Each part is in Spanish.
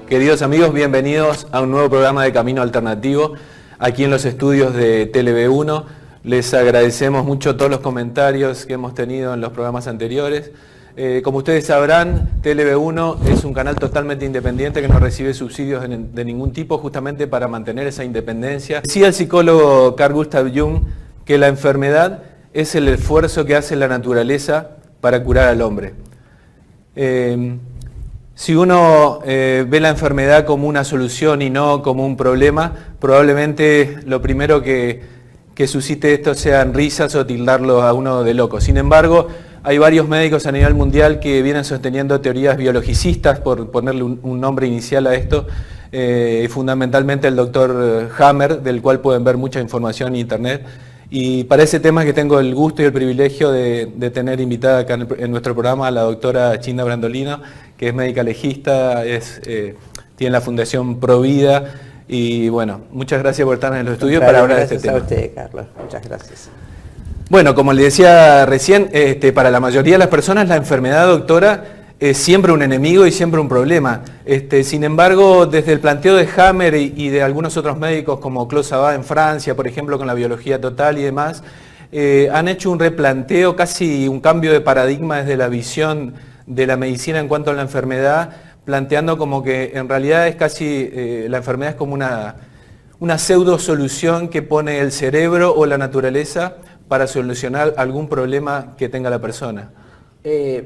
Queridos amigos, bienvenidos a un nuevo programa de Camino Alternativo, aquí en los estudios de TLV1. Les agradecemos mucho todos los comentarios que hemos tenido en los programas anteriores. Como ustedes sabrán, TLV1 es un canal totalmente independiente que no recibe subsidios de ningún tipo, justamente para mantener esa independencia. Decía el psicólogo Carl Gustav Jung que la enfermedad es el esfuerzo que hace la naturaleza para curar al hombre. Si uno ve la enfermedad como una solución y no como un problema, probablemente lo primero que suscite esto sean risas o tildarlo a uno de loco. Sin embargo, hay varios médicos a nivel mundial que vienen sosteniendo teorías biologicistas, por ponerle un nombre inicial a esto, fundamentalmente el doctor Hammer, del cual pueden ver mucha información en internet. Y para ese tema que tengo el gusto y el privilegio de tener invitada acá en nuestro programa a la doctora Chinda Brandolino, que es médica legista, tiene la Fundación Provida, y bueno, muchas gracias por estar en los estudios para hablar de este tema. Gracias a usted, Carlos, muchas gracias. Bueno, como le decía recién, para la mayoría de las personas la enfermedad, doctora, es siempre un enemigo y siempre un problema. Sin embargo, desde el planteo de Hammer y de algunos otros médicos como Claude Sabat en Francia, por ejemplo, con la biología total y demás, han hecho un replanteo, casi un cambio de paradigma desde la visión de la medicina en cuanto a la enfermedad, planteando como que en realidad es casi, la enfermedad es como una pseudo solución que pone el cerebro o la naturaleza para solucionar algún problema que tenga la persona.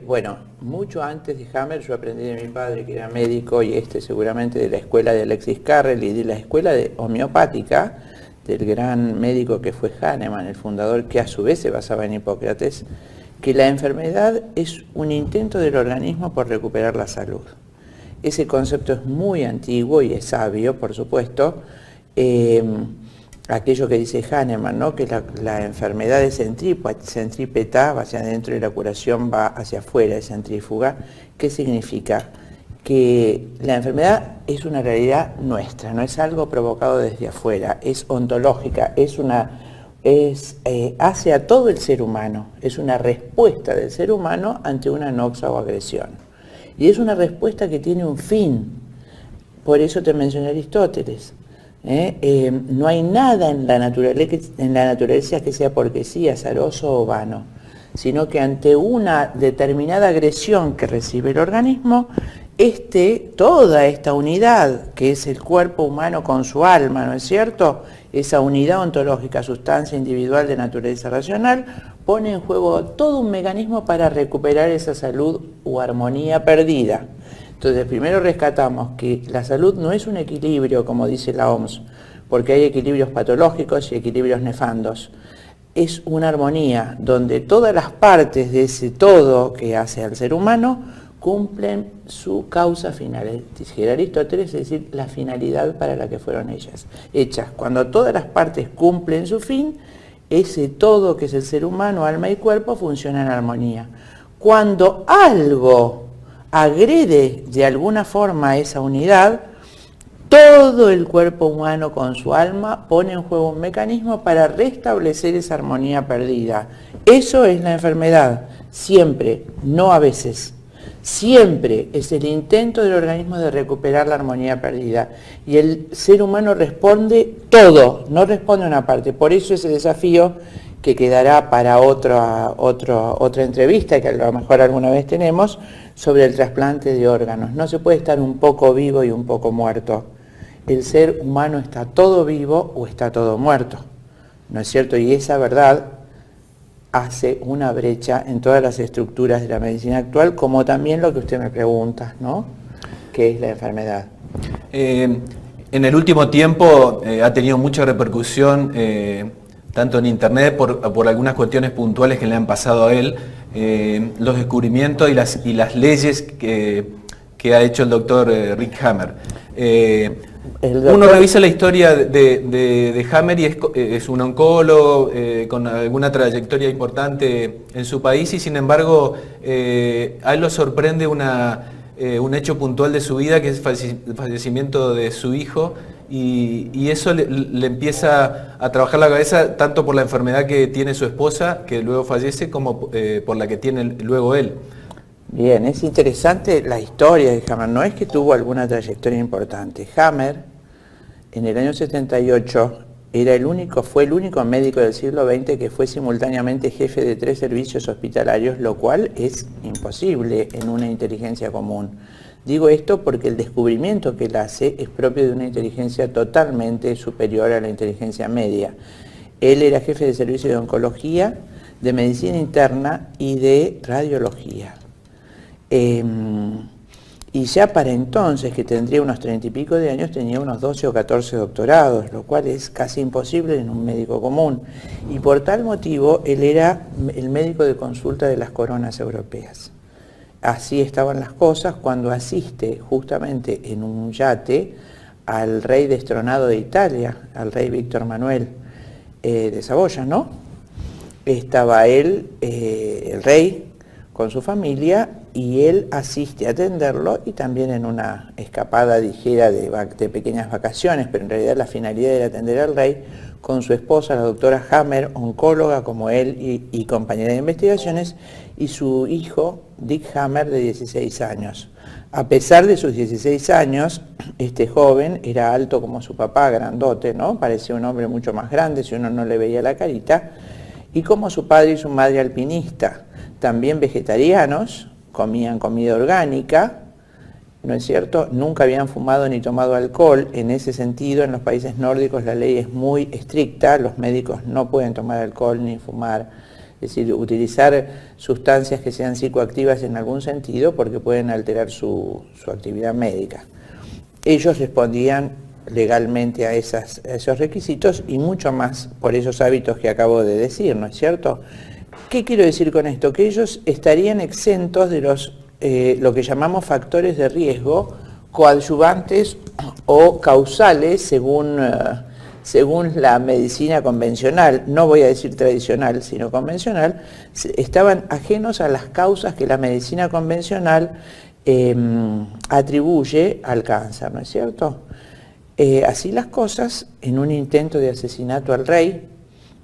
Bueno, mucho antes de Hammer yo aprendí de mi padre, que era médico, y seguramente de la escuela de Alexis Carrel y de la escuela homeopática del gran médico que fue Hahnemann, el fundador, que a su vez se basaba en Hipócrates, que la enfermedad es un intento del organismo por recuperar la salud. Ese concepto es muy antiguo y es sabio, por supuesto. Aquello que dice Hahnemann, ¿no? Que la enfermedad es centrípeta, va hacia adentro, y la curación va hacia afuera, es centrífuga. ¿Qué significa? Que la enfermedad es una realidad nuestra, no es algo provocado desde afuera, es ontológica, hace a todo el ser humano, es una respuesta del ser humano ante una noxa o agresión. Y es una respuesta que tiene un fin, por eso te mencioné Aristóteles. No hay nada en la naturaleza que sea porque sí, azaroso o vano, sino que ante una determinada agresión que recibe el organismo, toda esta unidad, que es el cuerpo humano con su alma, ¿no es cierto?, esa unidad ontológica, sustancia individual de naturaleza racional, pone en juego todo un mecanismo para recuperar esa salud o armonía perdida. Entonces, primero rescatamos que la salud no es un equilibrio, como dice la OMS, porque hay equilibrios patológicos y equilibrios nefandos. Es una armonía donde todas las partes de ese todo que hace al ser humano cumplen su causa final, dijera Aristóteles, es decir, la finalidad para la que fueron hechas. Cuando todas las partes cumplen su fin, ese todo que es el ser humano, alma y cuerpo, funciona en armonía. Cuando algo agrede de alguna forma esa unidad, todo el cuerpo humano con su alma pone en juego un mecanismo para restablecer esa armonía perdida. Eso es la enfermedad, siempre, no a veces. Siempre es el intento del organismo de recuperar la armonía perdida. Y el ser humano responde todo, no responde una parte. Por eso ese desafío que quedará para otra entrevista, que a lo mejor alguna vez tenemos, sobre el trasplante de órganos. No se puede estar un poco vivo y un poco muerto. El ser humano está todo vivo o está todo muerto, ¿no es cierto? Y esa verdad hace una brecha en todas las estructuras de la medicina actual, como también lo que usted me pregunta, ¿no?, ¿qué es la enfermedad? En el último tiempo ha tenido mucha repercusión, tanto en internet por algunas cuestiones puntuales que le han pasado a él, los descubrimientos y las leyes que ha hecho el doctor Rick Hammer. Uno revisa la historia de Hammer y es un oncólogo con alguna trayectoria importante en su país, y sin embargo a él lo sorprende un hecho puntual de su vida, que es el fallecimiento de su hijo, y eso le empieza a trabajar la cabeza tanto por la enfermedad que tiene su esposa, que luego fallece, como por la que tiene luego él. Bien, es interesante la historia de Hammer. No es que tuvo alguna trayectoria importante. Hammer, en el año 78, fue el único médico del siglo XX que fue simultáneamente jefe de 3 servicios hospitalarios, lo cual es imposible en una inteligencia común. Digo esto porque el descubrimiento que él hace es propio de una inteligencia totalmente superior a la inteligencia media. Él era jefe de servicio de oncología, de medicina interna y de radiología. Y ya para entonces, que tendría unos 30 y pico de años, tenía unos 12 o 14 doctorados, lo cual es casi imposible en un médico común. Y por tal motivo, él era el médico de consulta de las coronas europeas. Así estaban las cosas cuando asiste justamente en un yate al rey destronado de Italia, al rey Víctor Manuel de Saboya, ¿no? Estaba él, el rey, con su familia, y él asiste a atenderlo, y también en una escapada ligera de pequeñas vacaciones, pero en realidad la finalidad era atender al rey, con su esposa, la doctora Hammer, oncóloga como él y compañera de investigaciones, y su hijo, Dick Hammer, de 16 años. A pesar de sus 16 años, este joven era alto como su papá, grandote, ¿no? Parecía un hombre mucho más grande si uno no le veía la carita, y como su padre y su madre alpinista, también vegetarianos, comían comida orgánica, ¿no es cierto? Nunca habían fumado ni tomado alcohol. En ese sentido, en los países nórdicos la ley es muy estricta, los médicos no pueden tomar alcohol ni fumar, es decir, utilizar sustancias que sean psicoactivas en algún sentido porque pueden alterar su actividad médica. Ellos respondían legalmente a esos requisitos y mucho más por esos hábitos que acabo de decir, ¿no es cierto? ¿Qué quiero decir con esto? Que ellos estarían exentos de lo que llamamos factores de riesgo coadyuvantes o causales según la medicina convencional, no voy a decir tradicional, sino convencional, estaban ajenos a las causas que la medicina convencional atribuye al cáncer, ¿no es cierto? Así las cosas, en un intento de asesinato al rey,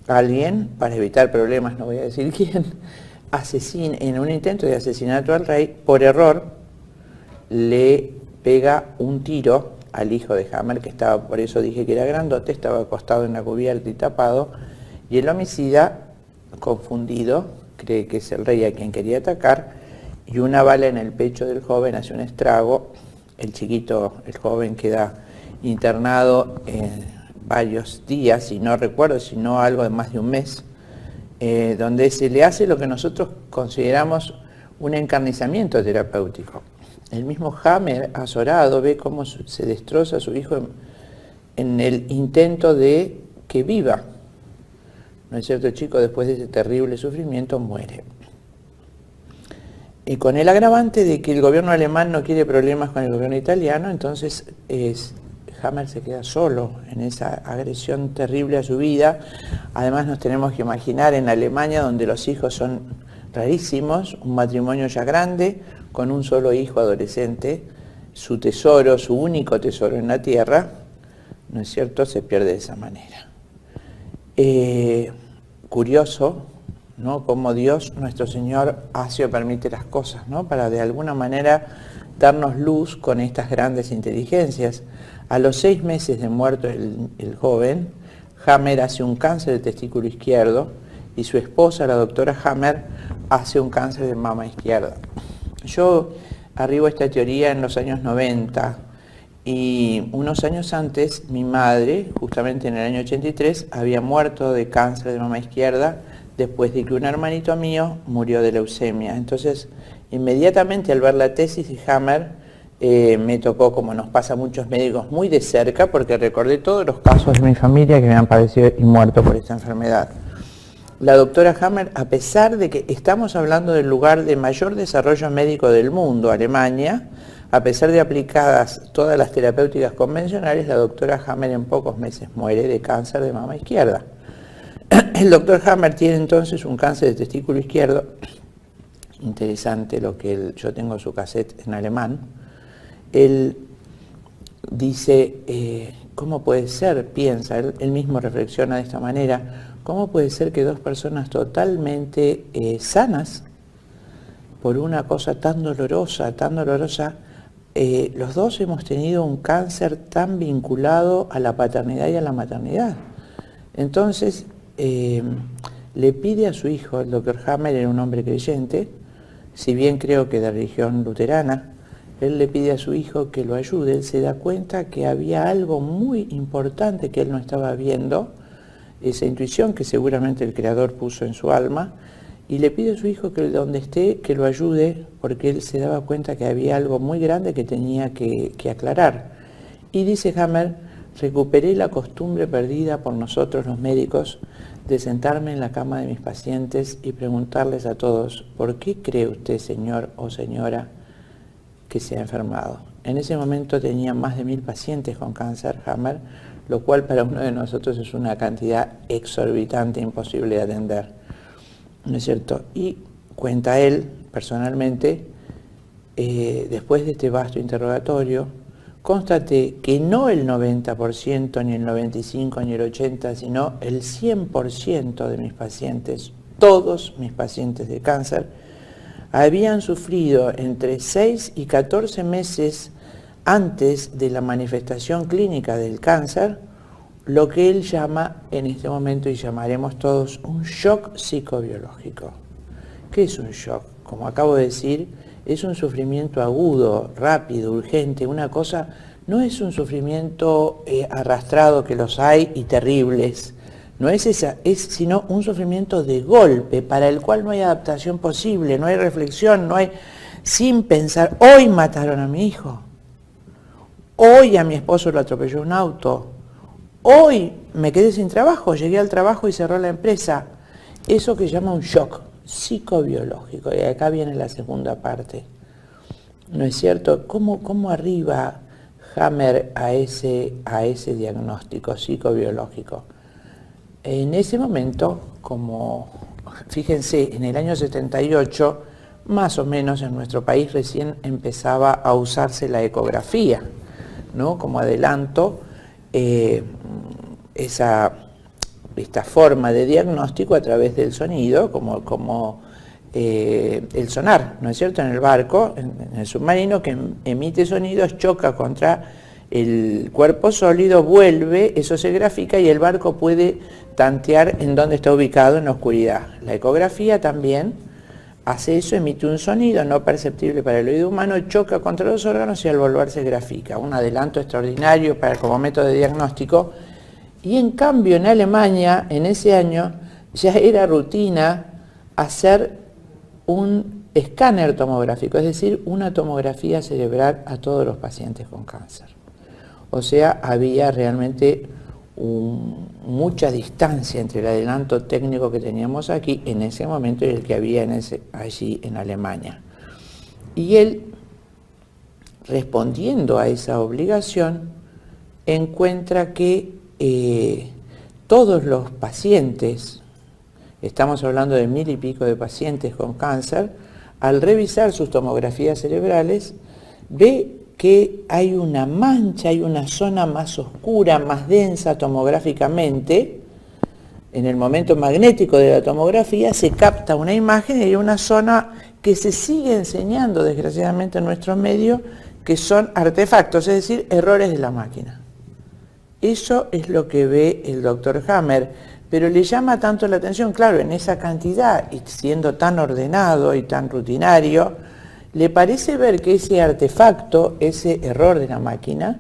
alguien, para evitar problemas, no voy a decir quién, en un intento de asesinato al rey, por error, le pega un tiro al hijo de Hammer, que estaba, por eso dije que era grandote, estaba acostado en la cubierta y tapado, y el homicida, confundido, cree que es el rey a quien quería atacar, y una bala en el pecho del joven hace un estrago. El joven queda internado varios días, y no recuerdo, sino algo de más de un mes, donde se le hace lo que nosotros consideramos un encarnizamiento terapéutico. El mismo Hammer, azorado, ve cómo se destroza a su hijo en el intento de que viva. ¿No es cierto? El chico, después de ese terrible sufrimiento, muere. Y con el agravante de que el gobierno alemán no quiere problemas con el gobierno italiano, entonces Hammer se queda solo en esa agresión terrible a su vida. Además nos tenemos que imaginar en Alemania, donde los hijos son rarísimos, un matrimonio ya grande, con un solo hijo adolescente, su tesoro, su único tesoro en la tierra, ¿no es cierto?, se pierde de esa manera. Curioso, ¿no?, cómo Dios, nuestro Señor, hace o permite las cosas, ¿no?, para de alguna manera darnos luz con estas grandes inteligencias. A los 6 meses de muerto el joven, Hammer hace un cáncer de testículo izquierdo y su esposa, la doctora Hammer, hace un cáncer de mama izquierda. Yo arribo a esta teoría en los años 90 y unos años antes mi madre, justamente en el año 83, había muerto de cáncer de mama izquierda después de que un hermanito mío murió de leucemia. Entonces, inmediatamente al ver la tesis de Hammer, me tocó, como nos pasa a muchos médicos, muy de cerca, porque recordé todos los casos de mi familia que me han padecido y muerto por esta enfermedad. La doctora Hammer, a pesar de que estamos hablando del lugar de mayor desarrollo médico del mundo, Alemania, a pesar de aplicadas todas las terapéuticas convencionales, la doctora Hammer en pocos meses muere de cáncer de mama izquierda. El doctor Hammer tiene entonces un cáncer de testículo izquierdo. Interesante lo que yo tengo su cassette en alemán. Él dice, ¿cómo puede ser? Piensa, él mismo reflexiona de esta manera, ¿cómo puede ser que dos personas totalmente sanas por una cosa tan dolorosa, los dos hemos tenido un cáncer tan vinculado a la paternidad y a la maternidad. Entonces, le pide a su hijo, el doctor Hammer era un hombre creyente, si bien creo que de religión luterana, él le pide a su hijo que lo ayude. Él se da cuenta que había algo muy importante que él no estaba viendo, esa intuición que seguramente el Creador puso en su alma, y le pide a su hijo que donde esté, que lo ayude, porque él se daba cuenta que había algo muy grande que tenía que aclarar. Y dice Hammer: recuperé la costumbre perdida por nosotros los médicos de sentarme en la cama de mis pacientes y preguntarles a todos: ¿por qué cree usted, señor o señora, que se ha enfermado? En ese momento tenía más de 1000 pacientes con cáncer, Hammer, lo cual para uno de nosotros es una cantidad exorbitante, imposible de atender, ¿no es cierto? Y cuenta él, personalmente, después de este vasto interrogatorio, constaté que no el 90%, ni el 95%, ni el 80%, sino el 100% de mis pacientes, todos mis pacientes de cáncer, habían sufrido entre 6 y 14 meses antes de la manifestación clínica del cáncer, lo que él llama en este momento, y llamaremos todos, un shock psicobiológico. ¿Qué es un shock? Como acabo de decir, es un sufrimiento agudo, rápido, urgente, una cosa, no es un sufrimiento arrastrado, que los hay y terribles, no es esa, es sino un sufrimiento de golpe, para el cual no hay adaptación posible, no hay reflexión, no hay, sin pensar, hoy mataron a mi hijo, hoy a mi esposo lo atropelló un auto, hoy me quedé sin trabajo, llegué al trabajo y cerró la empresa. Eso que llama un shock psicobiológico. Y acá viene la segunda parte. ¿No es cierto? ¿Cómo arriba Hammer a ese diagnóstico psicobiológico? En ese momento, como fíjense, en el año 78, más o menos en nuestro país recién empezaba a usarse la ecografía, ¿no? Como adelanto, esta forma de diagnóstico a través del sonido, como el sonar, ¿no es cierto?, en el barco, en el submarino, que emite sonidos, choca contra el cuerpo sólido, vuelve, eso se grafica y el barco puede tantear en dónde está ubicado en la oscuridad. La ecografía también hace eso, emite un sonido no perceptible para el oído humano, choca contra los órganos y al volver se grafica. Un adelanto extraordinario como método de diagnóstico. Y en cambio en Alemania, en ese año, ya era rutina hacer un escáner tomográfico, es decir, una tomografía cerebral a todos los pacientes con cáncer. O sea, había realmente mucha distancia entre el adelanto técnico que teníamos aquí en ese momento y el que había allí en Alemania. Y él, respondiendo a esa obligación, encuentra que todos los pacientes, estamos hablando de 1000 y pico de pacientes con cáncer, al revisar sus tomografías cerebrales, ve que hay una mancha, hay una zona más oscura, más densa tomográficamente. En el momento magnético de la tomografía se capta una imagen y hay una zona que se sigue enseñando desgraciadamente en nuestro medio, que son artefactos, es decir, errores de la máquina. Eso es lo que ve el doctor Hammer, pero le llama tanto la atención, claro, en esa cantidad y siendo tan ordenado y tan rutinario, le parece ver que ese artefacto, ese error de la máquina,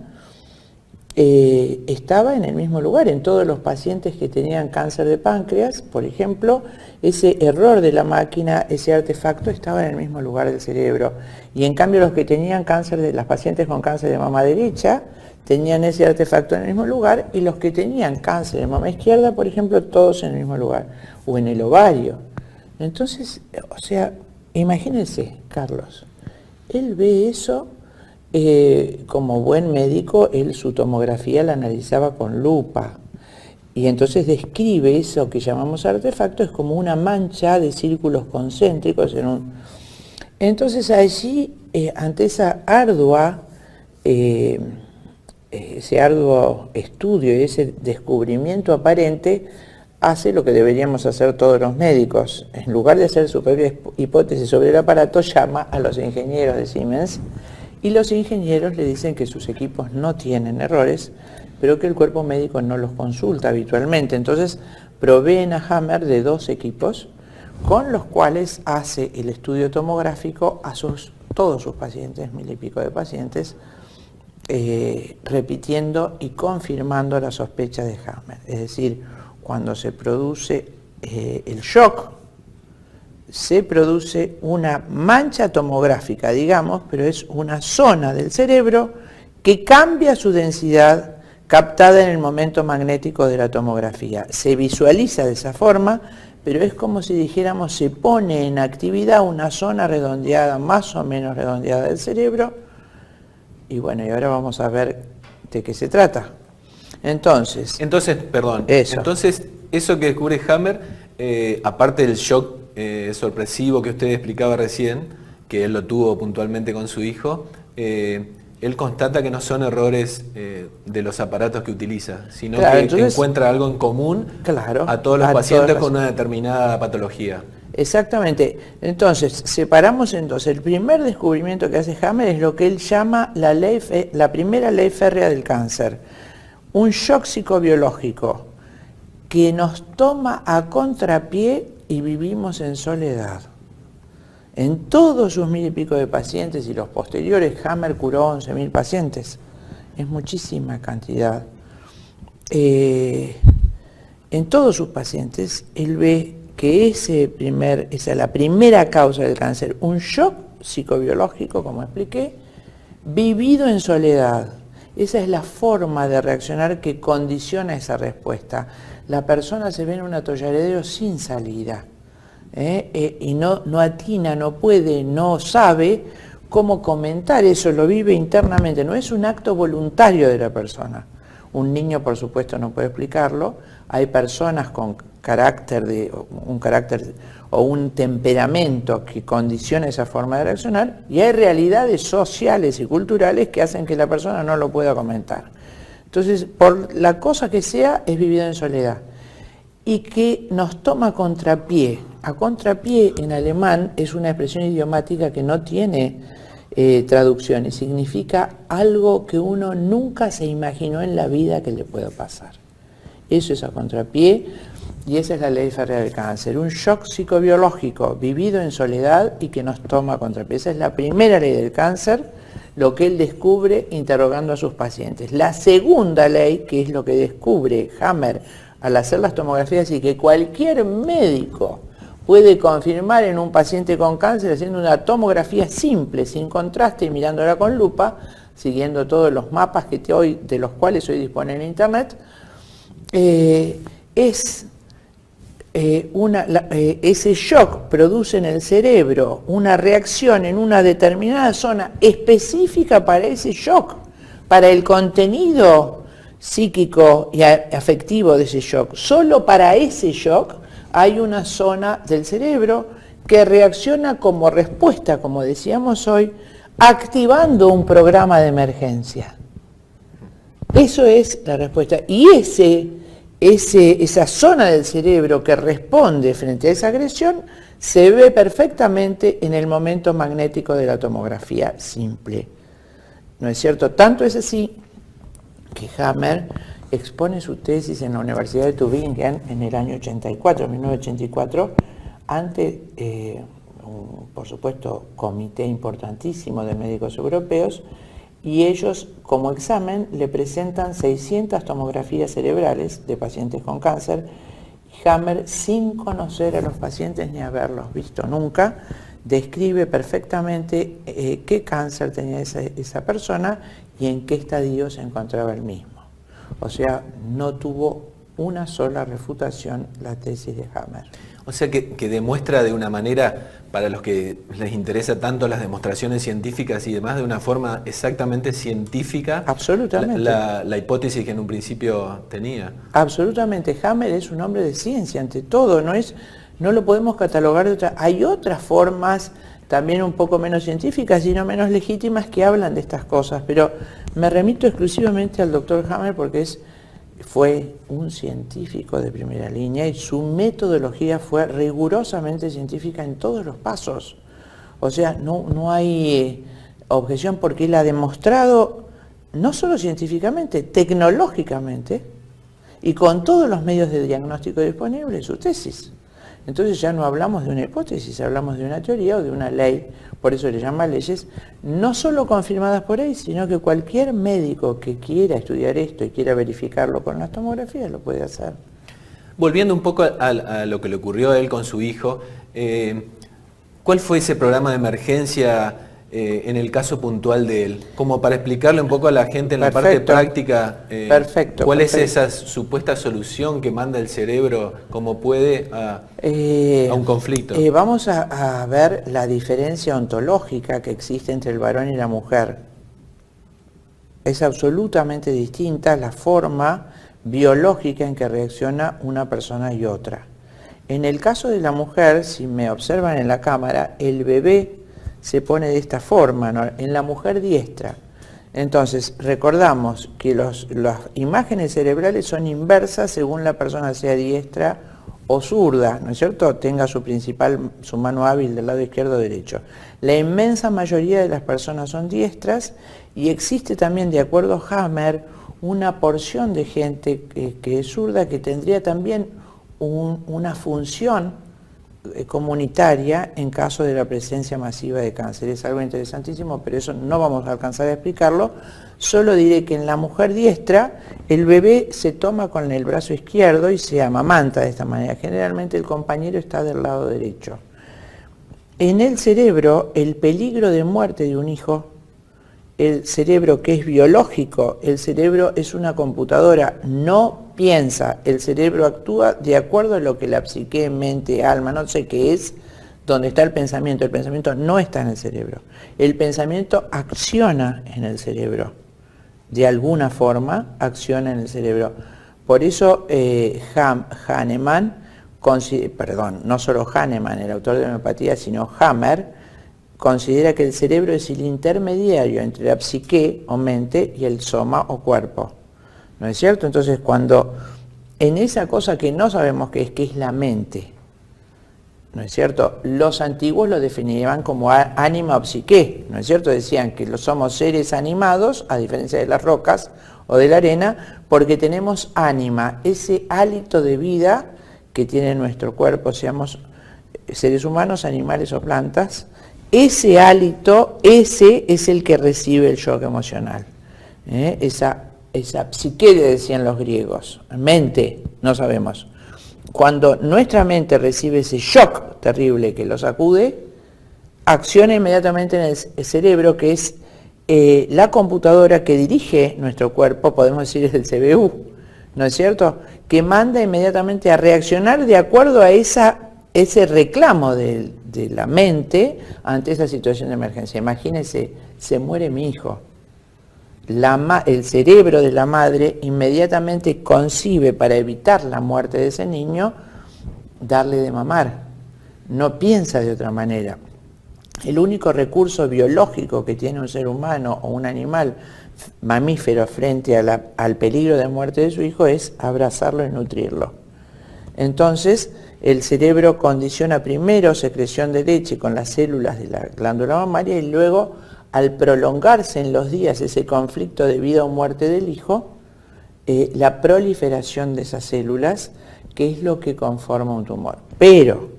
estaba en el mismo lugar. En todos los pacientes que tenían cáncer de páncreas, por ejemplo, ese error de la máquina, ese artefacto estaba en el mismo lugar del cerebro. Y en cambio los que tenían cáncer, las pacientes con cáncer de mama derecha, tenían ese artefacto en el mismo lugar, y los que tenían cáncer de mama izquierda, por ejemplo, todos en el mismo lugar, o en el ovario. Entonces, o sea, imagínense, Carlos, él ve eso, como buen médico, él su tomografía la analizaba con lupa, y entonces describe eso que llamamos artefacto, es como una mancha de círculos concéntricos Entonces allí, ante ese arduo estudio y ese descubrimiento aparente, hace lo que deberíamos hacer todos los médicos. En lugar de hacer su propia hipótesis sobre el aparato, llama a los ingenieros de Siemens y los ingenieros le dicen que sus equipos no tienen errores, pero que el cuerpo médico no los consulta habitualmente. Entonces proveen a Hammer de 2 equipos con los cuales hace el estudio tomográfico a todos sus pacientes, 1000 y pico de pacientes, repitiendo y confirmando la sospecha de Hammer. Es decir, cuando se produce el shock, se produce una mancha tomográfica, digamos, pero es una zona del cerebro que cambia su densidad captada en el momento magnético de la tomografía. Se visualiza de esa forma, pero es como si dijéramos se pone en actividad una zona redondeada, más o menos redondeada del cerebro, y bueno, y ahora vamos a ver de qué se trata. Entonces, perdón, entonces eso que descubre Hammer, aparte del shock sorpresivo que usted explicaba recién, que él lo tuvo puntualmente con su hijo, él constata que no son errores de los aparatos que utiliza, sino que encuentra algo en común a todos los pacientes con una determinada patología. Exactamente. Entonces, separamos el primer descubrimiento que hace Hammer es lo que él llama la primera ley férrea del cáncer. Un shock psicobiológico que nos toma a contrapié y vivimos en soledad. En todos sus 1000 y pico de pacientes y los posteriores, Hammer curó 11.000 pacientes. Es muchísima cantidad. En todos sus pacientes, él ve que esa es la primera causa del cáncer, un shock psicobiológico, como expliqué, vivido en soledad. Esa es la forma de reaccionar que condiciona esa respuesta. La persona se ve en un atolladero sin salida. Y no atina, no puede, no sabe cómo comentar eso, lo vive internamente, no es un acto voluntario de la persona. Un niño, por supuesto, no puede explicarlo. Hay personas con un carácter o un temperamento que condiciona esa forma de reaccionar, y hay realidades sociales y culturales que hacen que la persona no lo pueda comentar. Entonces, por la cosa que sea, es vivido en soledad. Y que nos toma a contrapié. A contrapié en alemán es una expresión idiomática que no tiene traducción y significa algo que uno nunca se imaginó en la vida que le pueda pasar. Eso es a contrapié y esa es la ley férrea del cáncer. Un shock psicobiológico vivido en soledad y que nos toma a contrapié. Esa es la primera ley del cáncer, lo que él descubre interrogando a sus pacientes. La segunda ley, que es lo que descubre Hammer al hacer las tomografías y que cualquier médico puede confirmar en un paciente con cáncer haciendo una tomografía simple, sin contraste y mirándola con lupa, siguiendo todos los mapas de los cuales hoy dispone en internet, ese shock produce en el cerebro una reacción en una determinada zona específica para ese shock, para el contenido psíquico y afectivo de ese shock. Solo para ese shock hay una zona del cerebro que reacciona como respuesta, como decíamos hoy, activando un programa de emergencia. Eso es la respuesta. Y esa zona del cerebro que responde frente a esa agresión se ve perfectamente en el momento magnético de la tomografía simple. ¿No es cierto? Tanto es así que Hammer expone su tesis en la Universidad de Tübingen en el año 1984, ante por supuesto, comité importantísimo de médicos europeos, y ellos, como examen, le presentan 600 tomografías cerebrales de pacientes con cáncer. Hammer, sin conocer a los pacientes ni haberlos visto nunca, describe perfectamente qué cáncer tenía esa persona y en qué estadio se encontraba el mismo. O sea, no tuvo una sola refutación la tesis de Hammer. O sea que demuestra de una manera, para los que les interesa tanto las demostraciones científicas y demás, de una forma exactamente científica. Absolutamente. La hipótesis que en un principio tenía. Absolutamente. Hammer es un hombre de ciencia ante todo, no lo podemos catalogar de otra. Hay otras formas también un poco menos científicas y no menos legítimas que hablan de estas cosas, pero me remito exclusivamente al doctor Hammer porque es fue un científico de primera línea y su metodología fue rigurosamente científica en todos los pasos. O sea, no hay objeción porque él ha demostrado, no solo científicamente, tecnológicamente, y con todos los medios de diagnóstico disponibles, su tesis. Entonces ya no hablamos de una hipótesis, hablamos de una teoría o de una ley, por eso le llaman leyes, no solo confirmadas por ahí, sino que cualquier médico que quiera estudiar esto y quiera verificarlo con las tomografías lo puede hacer. Volviendo un poco a lo que le ocurrió a él con su hijo, ¿cuál fue ese programa de emergencia en el caso puntual de él? Como para explicarle un poco a la gente en la parte práctica, ¿cuál es esa supuesta solución que manda el cerebro como puede a un conflicto? Vamos a ver la diferencia ontológica que existe entre el varón y la mujer. Es absolutamente distinta la forma biológica en que reacciona una persona y otra. En el caso de la mujer, si me observan en la cámara, el bebé se pone de esta forma, ¿no? En la mujer diestra. Entonces, recordamos que las imágenes cerebrales son inversas según la persona sea diestra o zurda, ¿no es cierto? Tenga su mano hábil del lado izquierdo o derecho. La inmensa mayoría de las personas son diestras y existe también, de acuerdo a Hammer, una porción de gente que es zurda que tendría también una función comunitaria en caso de la presencia masiva de cáncer. Es algo interesantísimo, pero eso no vamos a alcanzar a explicarlo. Solo diré que en la mujer diestra el bebé se toma con el brazo izquierdo y se amamanta de esta manera. Generalmente el compañero está del lado derecho. En el cerebro, el peligro de muerte de un hijo, el cerebro que es biológico, el cerebro es una computadora, no piensa, el cerebro actúa de acuerdo a lo que la psique, mente, alma, no sé qué es, donde está el pensamiento no está en el cerebro. El pensamiento acciona en el cerebro, de alguna forma acciona en el cerebro. Por eso Hahnemann, no solo Hahnemann, el autor de homeopatía, sino Hammer, considera que el cerebro es el intermediario entre la psique o mente y el soma o cuerpo. ¿No es cierto? Entonces, cuando en esa cosa que no sabemos qué es la mente, ¿no es cierto? Los antiguos lo definirían como ánima o psique, ¿no es cierto? Decían que somos seres animados, a diferencia de las rocas o de la arena, porque tenemos ánima, ese hálito de vida que tiene nuestro cuerpo, seamos seres humanos, animales o plantas. Ese hálito, ese es el que recibe el shock emocional. Esa psique, decían los griegos, mente, no sabemos. Cuando nuestra mente recibe ese shock terrible que lo sacude, acciona inmediatamente en el cerebro, que es la computadora que dirige nuestro cuerpo, podemos decir es el CPU, ¿no es cierto? Que manda inmediatamente a reaccionar de acuerdo a ese reclamo de la mente ante esa situación de emergencia. Imagínense, se muere mi hijo. El cerebro de la madre inmediatamente concibe, para evitar la muerte de ese niño, darle de mamar. No piensa de otra manera. El único recurso biológico que tiene un ser humano o un animal mamífero frente al peligro de muerte de su hijo es abrazarlo y nutrirlo. Entonces, el cerebro condiciona primero secreción de leche con las células de la glándula mamaria y luego, al prolongarse en los días ese conflicto de vida o muerte del hijo, la proliferación de esas células, que es lo que conforma un tumor. Pero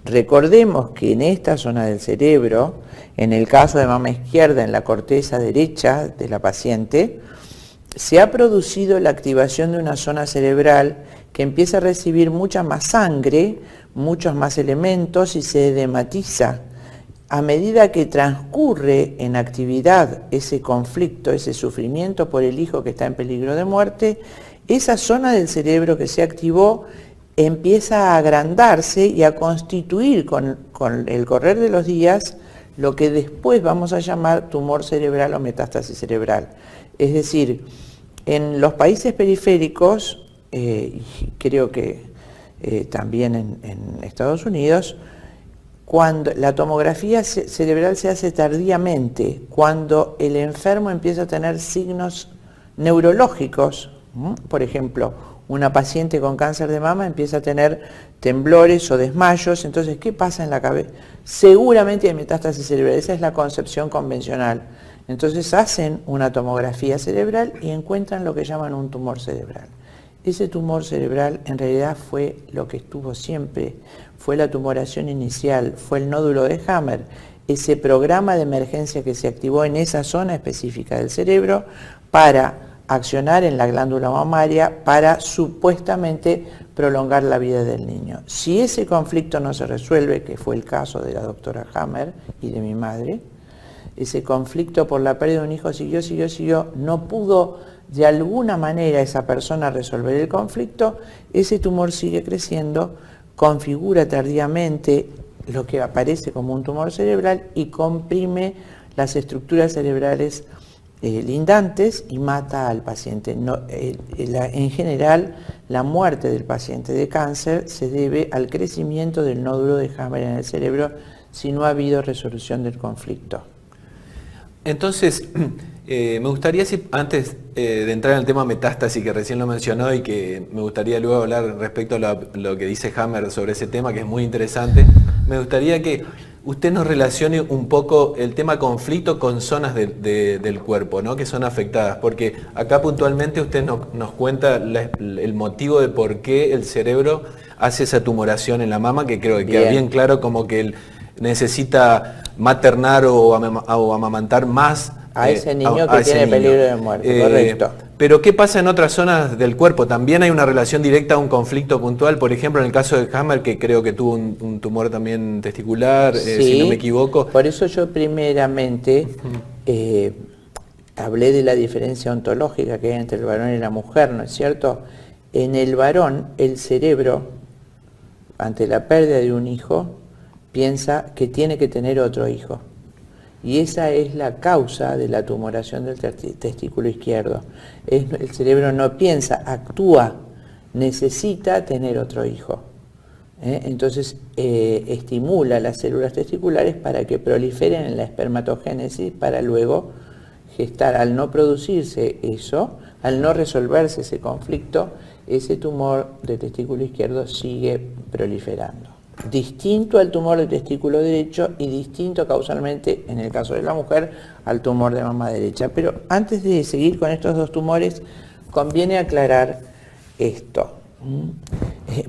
recordemos que en esta zona del cerebro, en el caso de mama izquierda, en la corteza derecha de la paciente, se ha producido la activación de una zona cerebral que empieza a recibir mucha más sangre, muchos más elementos y se edematiza. A medida que transcurre en actividad ese conflicto, ese sufrimiento por el hijo que está en peligro de muerte, esa zona del cerebro que se activó empieza a agrandarse y a constituir con el correr de los días lo que después vamos a llamar tumor cerebral o metástasis cerebral. Es decir, en los países periféricos, y creo que también en Estados Unidos, cuando la tomografía cerebral se hace tardíamente, cuando el enfermo empieza a tener signos neurológicos, Por ejemplo, una paciente con cáncer de mama empieza a tener temblores o desmayos, entonces, ¿qué pasa en la cabeza? Seguramente hay metástasis cerebral, esa es la concepción convencional. Entonces hacen una tomografía cerebral y encuentran lo que llaman un tumor cerebral. Ese tumor cerebral en realidad fue lo que estuvo siempre, fue la tumoración inicial, fue el nódulo de Hammer, ese programa de emergencia que se activó en esa zona específica del cerebro para accionar en la glándula mamaria para supuestamente prolongar la vida del niño. Si ese conflicto no se resuelve, que fue el caso de la doctora Hammer y de mi madre, ese conflicto por la pérdida de un hijo siguió, no pudo de alguna manera esa persona resolver el conflicto, ese tumor sigue creciendo, configura tardíamente lo que aparece como un tumor cerebral y comprime las estructuras cerebrales lindantes y mata al paciente. En general, la muerte del paciente de cáncer se debe al crecimiento del nódulo de Hammer en el cerebro si no ha habido resolución del conflicto. Entonces, me gustaría, antes de entrar en el tema metástasis, que recién lo mencionó y que me gustaría luego hablar respecto a lo que dice Hammer sobre ese tema, que es muy interesante, me gustaría que usted nos relacione un poco el tema conflicto con zonas del cuerpo, ¿no?, que son afectadas, porque acá puntualmente usted nos cuenta el motivo de por qué el cerebro hace esa tumoración en la mama, que creo que queda bien claro, como que él necesita maternar o amamantar más a ese niño que tiene peligro de muerte, correcto. Pero ¿qué pasa en otras zonas del cuerpo? ¿También hay una relación directa a un conflicto puntual? Por ejemplo, en el caso de Hammer, que creo que tuvo un tumor también testicular, sí, si no me equivoco. Por eso yo primeramente hablé de la diferencia ontológica que hay entre el varón y la mujer, ¿no es cierto? En el varón, el cerebro, ante la pérdida de un hijo, piensa que tiene que tener otro hijo. Y esa es la causa de la tumoración del testículo izquierdo. El cerebro no piensa, actúa, necesita tener otro hijo. Entonces estimula las células testiculares para que proliferen en la espermatogénesis para luego gestar. Al no producirse eso, al no resolverse ese conflicto, ese tumor de testículo izquierdo sigue proliferando. Distinto al tumor del testículo derecho y distinto causalmente, en el caso de la mujer, al tumor de mama derecha. Pero antes de seguir con estos dos tumores, conviene aclarar esto.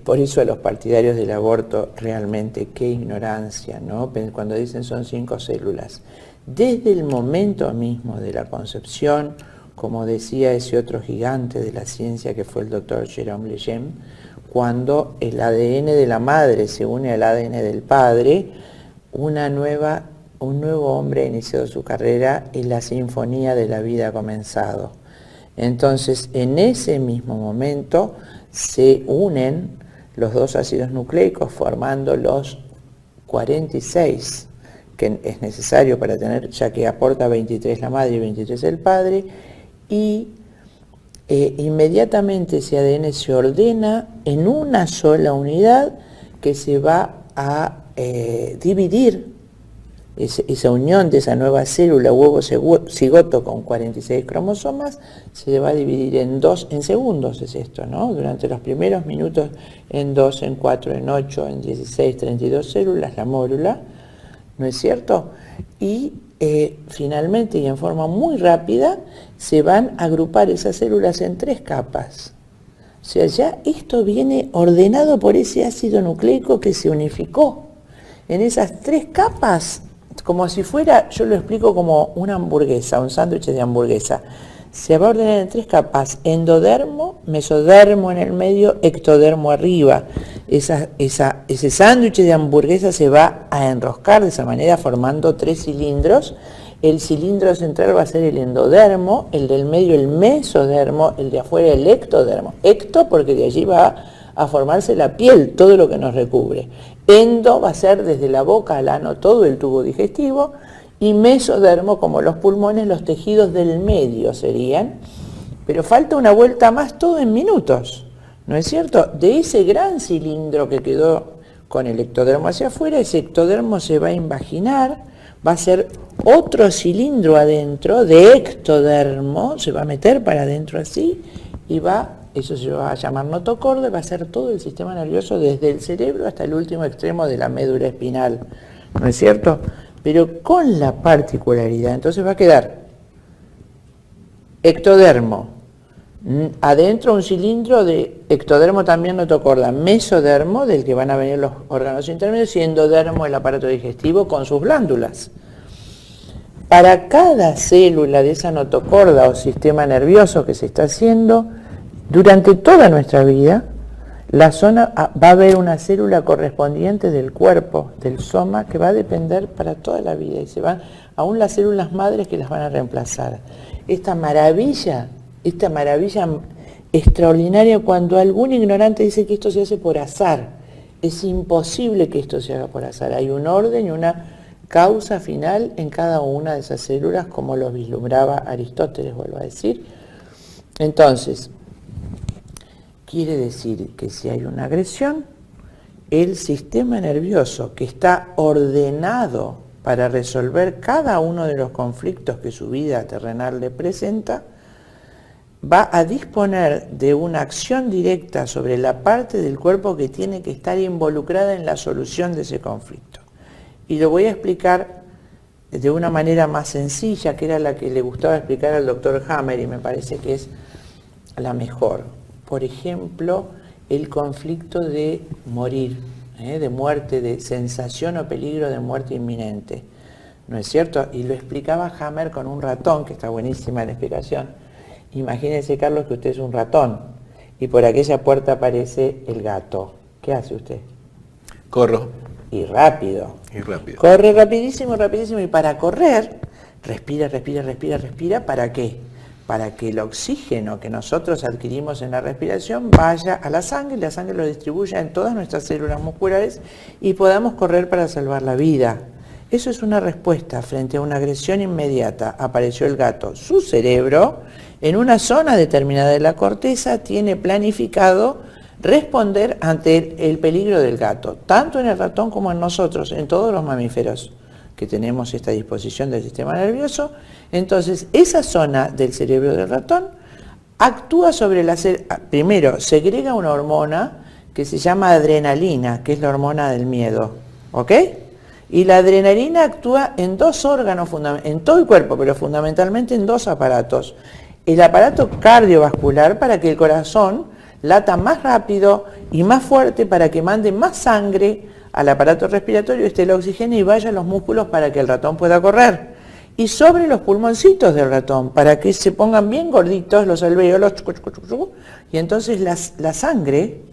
Por eso a los partidarios del aborto, realmente, qué ignorancia, ¿no? Cuando dicen son 5 células. Desde el momento mismo de la concepción, como decía ese otro gigante de la ciencia que fue el doctor Jérôme Lejeune, cuando el ADN de la madre se une al ADN del padre, un nuevo hombre ha iniciado su carrera y la sinfonía de la vida ha comenzado. Entonces, en ese mismo momento se unen los dos ácidos nucleicos formando los 46, que es necesario para tener, ya que aporta 23 la madre y 23 el padre, y inmediatamente ese ADN se ordena en una sola unidad que se va a dividir. Esa unión de esa nueva célula huevo cigoto con 46 cromosomas se va a dividir en segundos, es esto, ¿no? Durante los primeros minutos en 2, en 4, en 8, en 16, 32 células, la mórula, ¿no es cierto? Y finalmente y en forma muy rápida se van a agrupar esas células en 3 capas. O sea, ya esto viene ordenado por ese ácido nucleico que se unificó. En esas 3 capas, como si fuera, yo lo explico como una hamburguesa, un sándwich de hamburguesa. Se va a ordenar en 3 capas: endodermo, mesodermo en el medio, ectodermo arriba. Ese sándwich de hamburguesa se va a enroscar de esa manera formando 3 cilindros. El cilindro central va a ser el endodermo, el del medio el mesodermo, el de afuera el ectodermo. Ecto porque de allí va a formarse la piel, todo lo que nos recubre. Endo va a ser desde la boca al ano todo el tubo digestivo, y mesodermo, como los pulmones, los tejidos del medio serían. Pero falta una vuelta más, todo en minutos, ¿no es cierto? De ese gran cilindro que quedó con el ectodermo hacia afuera, ese ectodermo se va a invaginar, va a ser otro cilindro adentro de ectodermo, se va a meter para adentro así y eso se va a llamar notocorda, va a ser todo el sistema nervioso desde el cerebro hasta el último extremo de la médula espinal, ¿no es cierto? Pero con la particularidad, entonces va a quedar ectodermo, adentro un cilindro de ectodermo también notocorda, mesodermo, del que van a venir los órganos intermedios, y endodermo, el aparato digestivo con sus glándulas. Para cada célula de esa notocorda o sistema nervioso que se está haciendo, durante toda nuestra vida, va a haber una célula correspondiente del cuerpo, del soma, que va a depender para toda la vida, y se van, aún las células madres que las van a reemplazar. Esta maravilla extraordinaria, cuando algún ignorante dice que esto se hace por azar, es imposible que esto se haga por azar. Hay un orden y una causa final en cada una de esas células, como lo vislumbraba Aristóteles, vuelvo a decir. Entonces, quiere decir que si hay una agresión, el sistema nervioso que está ordenado para resolver cada uno de los conflictos que su vida terrenal le presenta, va a disponer de una acción directa sobre la parte del cuerpo que tiene que estar involucrada en la solución de ese conflicto. Y lo voy a explicar de una manera más sencilla, que era la que le gustaba explicar al doctor Hammer, y me parece que es la mejor. Por ejemplo, el conflicto de morir, de muerte, de sensación o peligro de muerte inminente, ¿no es cierto? Y lo explicaba Hammer con un ratón, que está buenísima la explicación. Imagínese, Carlos, que usted es un ratón y por aquella puerta aparece el gato. ¿Qué hace usted? Corro. Y rápido. Y rápido. Corre rapidísimo, rapidísimo, y para correr, respira, respira, respira, respira. ¿Para qué? Para que el oxígeno que nosotros adquirimos en la respiración vaya a la sangre, y la sangre lo distribuya en todas nuestras células musculares y podamos correr para salvar la vida. Eso es una respuesta frente a una agresión inmediata. Apareció el gato. Su cerebro, en una zona determinada de la corteza, tiene planificado responder ante el peligro del gato, tanto en el ratón como en nosotros, en todos los mamíferos que tenemos esta disposición del sistema nervioso. Entonces, esa zona del cerebro del ratón actúa sobre primero, segrega una hormona que se llama adrenalina, que es la hormona del miedo, ¿ok? Y la adrenalina actúa en dos órganos, en todo el cuerpo, pero fundamentalmente en dos aparatos. El aparato cardiovascular, para que el corazón lata más rápido y más fuerte, para que mande más sangre al aparato respiratorio, esté el oxígeno y vaya a los músculos para que el ratón pueda correr. Y sobre los pulmoncitos del ratón, para que se pongan bien gorditos los alvéolos, y entonces la sangre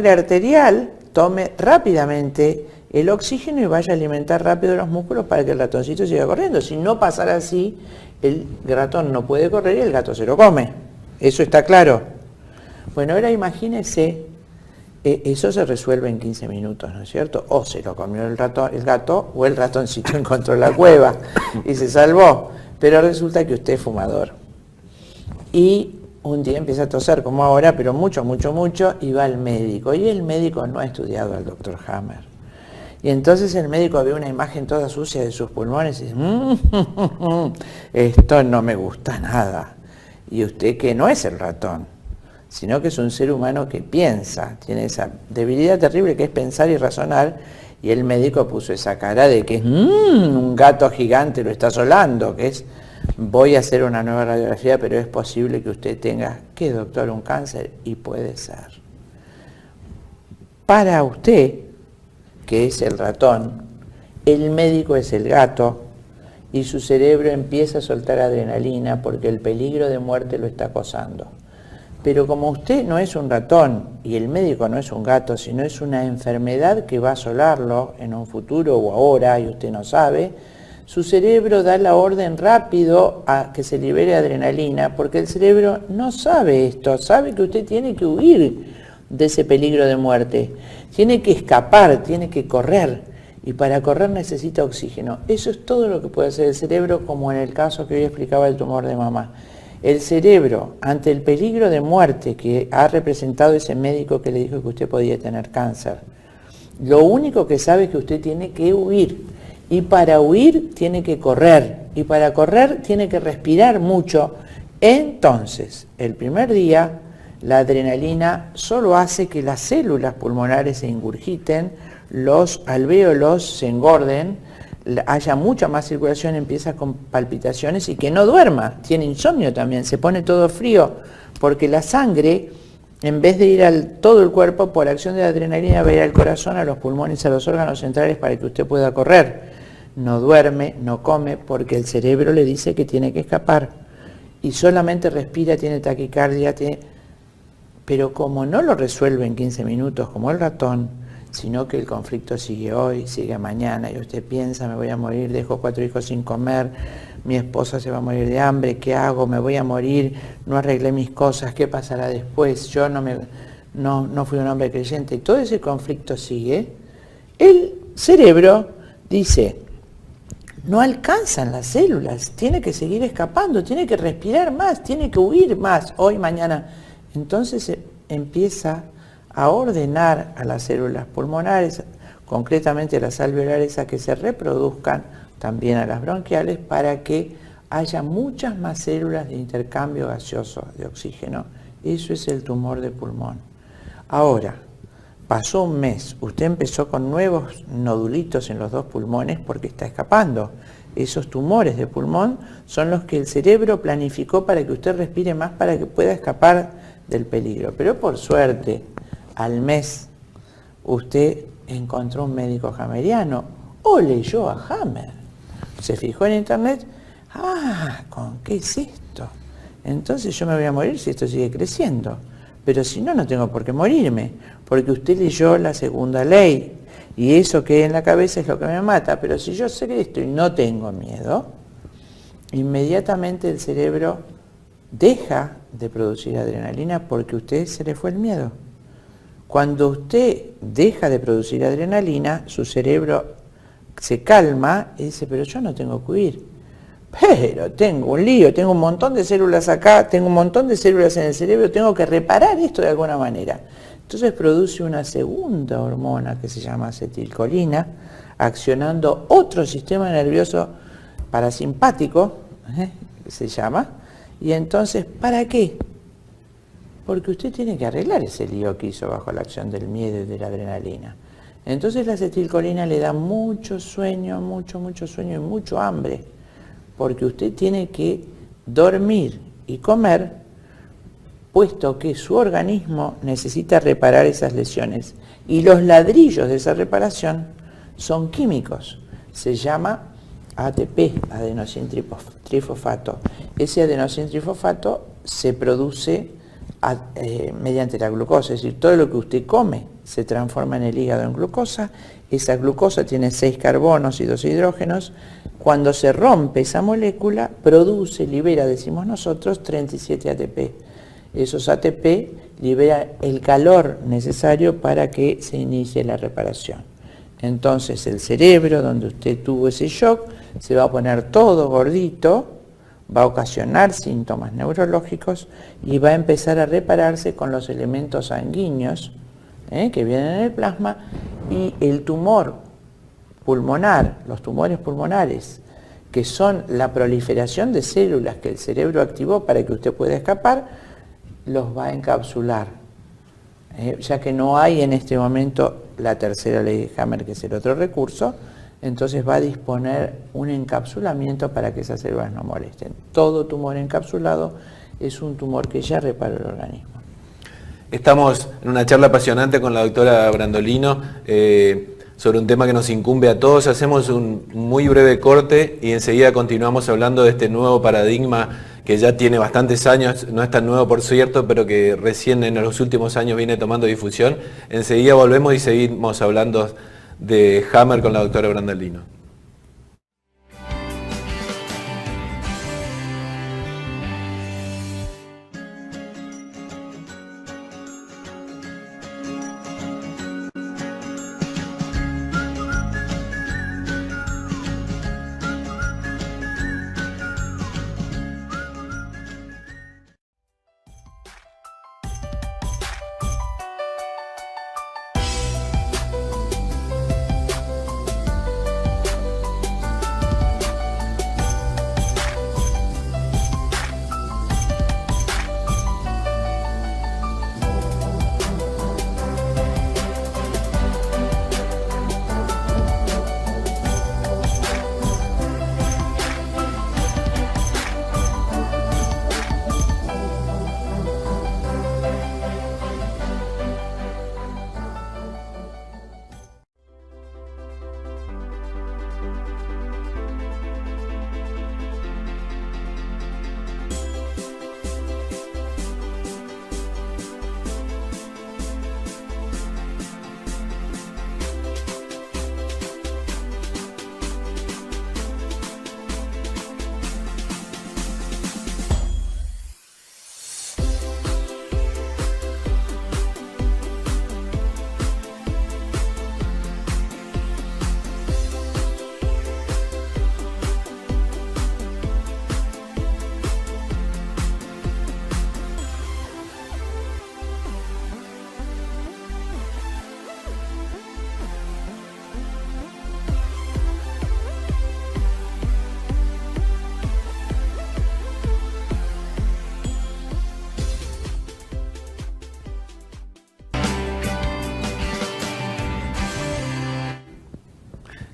arterial tome rápidamente el oxígeno y vaya a alimentar rápido los músculos para que el ratoncito siga corriendo. Si no pasara así, el ratón no puede correr y el gato se lo come. ¿Eso está claro? Bueno, ahora imagínense, eso se resuelve en 15 minutos, ¿no es cierto? O se lo comió el gato, o el ratoncito encontró la cueva y se salvó. Pero resulta que usted es fumador. Y un día empieza a toser, como ahora, pero mucho, mucho, mucho, y va al médico. Y el médico no ha estudiado al doctor Hammer. Y entonces el médico ve una imagen toda sucia de sus pulmones y dice, esto no me gusta nada. Y usted, que no es el ratón, sino que es un ser humano que piensa, tiene esa debilidad terrible que es pensar y razonar, y el médico puso esa cara de que un gato gigante lo está asolando, que es, voy a hacer una nueva radiografía, pero es posible que usted tenga, ¿qué, doctor? Un cáncer, y puede ser. Para usted, que es el ratón, el médico es el gato, y su cerebro empieza a soltar adrenalina porque el peligro de muerte lo está acosando. Pero como usted no es un ratón y el médico no es un gato, sino es una enfermedad que va a asolarlo en un futuro o ahora, y usted no sabe, su cerebro da la orden rápido a que se libere adrenalina, porque el cerebro no sabe esto, sabe que usted tiene que huir de ese peligro de muerte, tiene que escapar, tiene que correr, y para correr necesita oxígeno. Eso es todo lo que puede hacer el cerebro, como en el caso que hoy explicaba el tumor de mamá. El cerebro, ante el peligro de muerte que ha representado ese médico que le dijo que usted podía tener cáncer, lo único que sabe es que usted tiene que huir. Y para huir tiene que correr, y para correr tiene que respirar mucho. Entonces, el primer día, la adrenalina solo hace que las células pulmonares se ingurgiten, los alvéolos se engorden, haya mucha más circulación, empieza con palpitaciones y que no duerma, tiene insomnio también, se pone todo frío, porque la sangre, en vez de ir al todo el cuerpo, por acción de la adrenalina va a ir al corazón, a los pulmones, a los órganos centrales para que usted pueda correr. No duerme, no come, porque el cerebro le dice que tiene que escapar. Y solamente respira, tiene taquicardia, pero como no lo resuelve en 15 minutos, como el ratón, sino que el conflicto sigue hoy, sigue mañana, y usted piensa, me voy a morir, dejo 4 hijos sin comer, mi esposa se va a morir de hambre, ¿qué hago? Me voy a morir, no arreglé mis cosas, ¿qué pasará después? Yo no fui un hombre creyente. Todo ese conflicto sigue. El cerebro dice, no alcanzan las células, tiene que seguir escapando, tiene que respirar más, tiene que huir más, hoy, mañana. Entonces empieza a ordenar a las células pulmonares, concretamente a las alveolares, a que se reproduzcan, también a las bronquiales, para que haya muchas más células de intercambio gaseoso de oxígeno. Eso es el tumor de pulmón. Ahora, pasó un mes, usted empezó con nuevos nodulitos en los 2 pulmones porque está escapando. Esos tumores de pulmón son los que el cerebro planificó para que usted respire más, para que pueda escapar del peligro. Pero por suerte, al mes, usted encontró un médico hammeriano o leyó a Hammer. Se fijó en internet, ¿con qué es esto? Entonces yo me voy a morir si esto sigue creciendo. Pero si no, no tengo por qué morirme, porque usted leyó la segunda ley, y eso que hay en la cabeza es lo que me mata. Pero si yo sé esto y no tengo miedo, inmediatamente el cerebro deja de producir adrenalina porque a usted se le fue el miedo. Cuando usted deja de producir adrenalina, su cerebro se calma y dice, pero yo no tengo que huir. Pero tengo un lío, tengo un montón de células acá, tengo un montón de células en el cerebro, tengo que reparar esto de alguna manera. Entonces produce una segunda hormona que se llama acetilcolina, accionando otro sistema nervioso parasimpático, se llama, y entonces, ¿para qué? Porque usted tiene que arreglar ese lío que hizo bajo la acción del miedo y de la adrenalina. Entonces la acetilcolina le da mucho sueño, mucho sueño y mucho hambre, porque usted tiene que dormir y comer, puesto que su organismo necesita reparar esas lesiones. Y los ladrillos de esa reparación son químicos. Se llama ATP, adenosintrifosfato. Ese adenosintrifosfato se produce mediante la glucosa, es decir, todo lo que usted come se transforma en el hígado en glucosa. Esa glucosa tiene 6 carbonos y 2 hidrógenos. Cuando se rompe esa molécula, libera, decimos nosotros, 37 ATP. Esos ATP liberan el calor necesario para que se inicie la reparación. Entonces el cerebro, donde usted tuvo ese shock, se va a poner todo gordito, va a ocasionar síntomas neurológicos y va a empezar a repararse con los elementos sanguíneos que vienen en el plasma, y el tumor pulmonar, los tumores pulmonares, que son la proliferación de células que el cerebro activó para que usted pueda escapar, los va a encapsular, ya que no hay en este momento la tercera ley de Hammer, que es el otro recurso. Entonces va a disponer un encapsulamiento para que esas células no molesten. Todo tumor encapsulado es un tumor que ya repara el organismo. Estamos en una charla apasionante con la doctora Brandolino sobre un tema que nos incumbe a todos. Hacemos un muy breve corte y enseguida continuamos hablando de este nuevo paradigma que ya tiene bastantes años, no es tan nuevo por cierto, pero que recién en los últimos años viene tomando difusión. Enseguida volvemos y seguimos hablando de Hammer con la doctora Brandolino.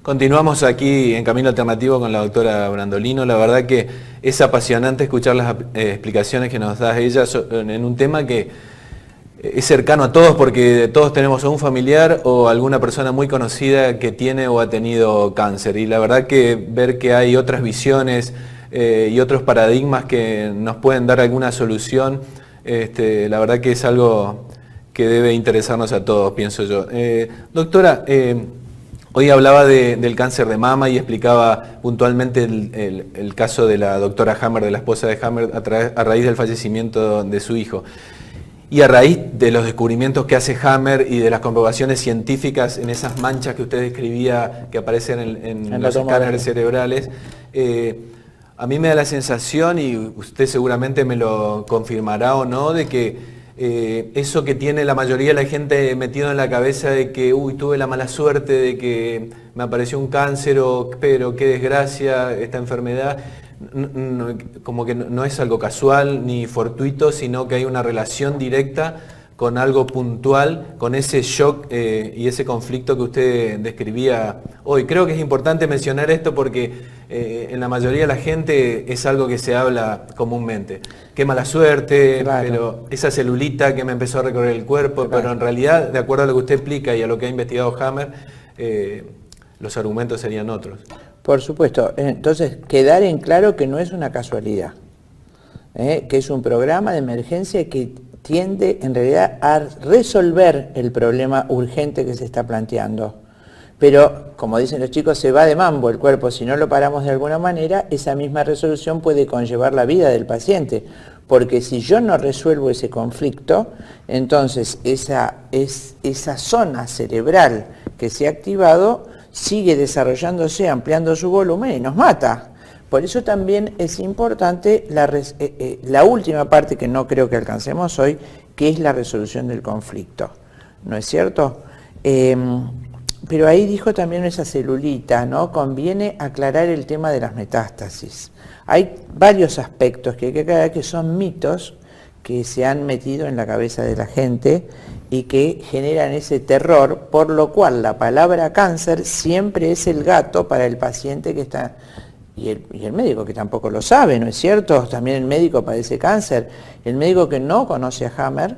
Continuamos aquí en Camino Alternativo con la doctora Brandolino. La verdad que es apasionante escuchar las explicaciones que nos da ella en un tema que es cercano a todos, porque todos tenemos a un familiar o alguna persona muy conocida que tiene o ha tenido cáncer. Y la verdad que ver que hay otras visiones y otros paradigmas que nos pueden dar alguna solución, la verdad que es algo que debe interesarnos a todos, pienso yo. Doctora, hoy hablaba del cáncer de mama y explicaba puntualmente el caso de la doctora Hammer, de la esposa de Hammer, a raíz del fallecimiento de su hijo. Y a raíz de los descubrimientos que hace Hammer y de las comprobaciones científicas en esas manchas que usted describía que aparecen en los escáneres cerebrales, a mí me da la sensación, y usted seguramente me lo confirmará o no, de que eso que tiene la mayoría de la gente metido en la cabeza de que tuve la mala suerte de que me apareció un cáncer, pero qué desgracia esta enfermedad, como que no es algo casual ni fortuito, sino que hay una relación directa con algo puntual, con ese shock y ese conflicto que usted describía hoy. Creo que es importante mencionar esto porque en la mayoría de la gente es algo que se habla comúnmente. Qué mala suerte, claro, pero esa celulita que me empezó a recorrer el cuerpo, claro, pero en realidad, de acuerdo a lo que usted explica y a lo que ha investigado Hammer, los argumentos serían otros. Por supuesto. Entonces, quedar en claro que no es una casualidad, que es un programa de emergencia que tiende en realidad a resolver el problema urgente que se está planteando. Pero, como dicen los chicos, se va de mambo el cuerpo. Si no lo paramos de alguna manera, esa misma resolución puede conllevar la vida del paciente. Porque si yo no resuelvo ese conflicto, entonces esa zona cerebral que se ha activado sigue desarrollándose, ampliando su volumen y nos mata. Por eso también es importante la última parte que no creo que alcancemos hoy, que es la resolución del conflicto. ¿No es cierto? Pero ahí dijo también esa celulita, ¿no? Conviene aclarar el tema de las metástasis. Hay varios aspectos que hay que aclarar que son mitos que se han metido en la cabeza de la gente y que generan ese terror, por lo cual la palabra cáncer siempre es el gato para el paciente que está... Y el médico que tampoco lo sabe, ¿no es cierto? También el médico padece cáncer. El médico que no conoce a Hammer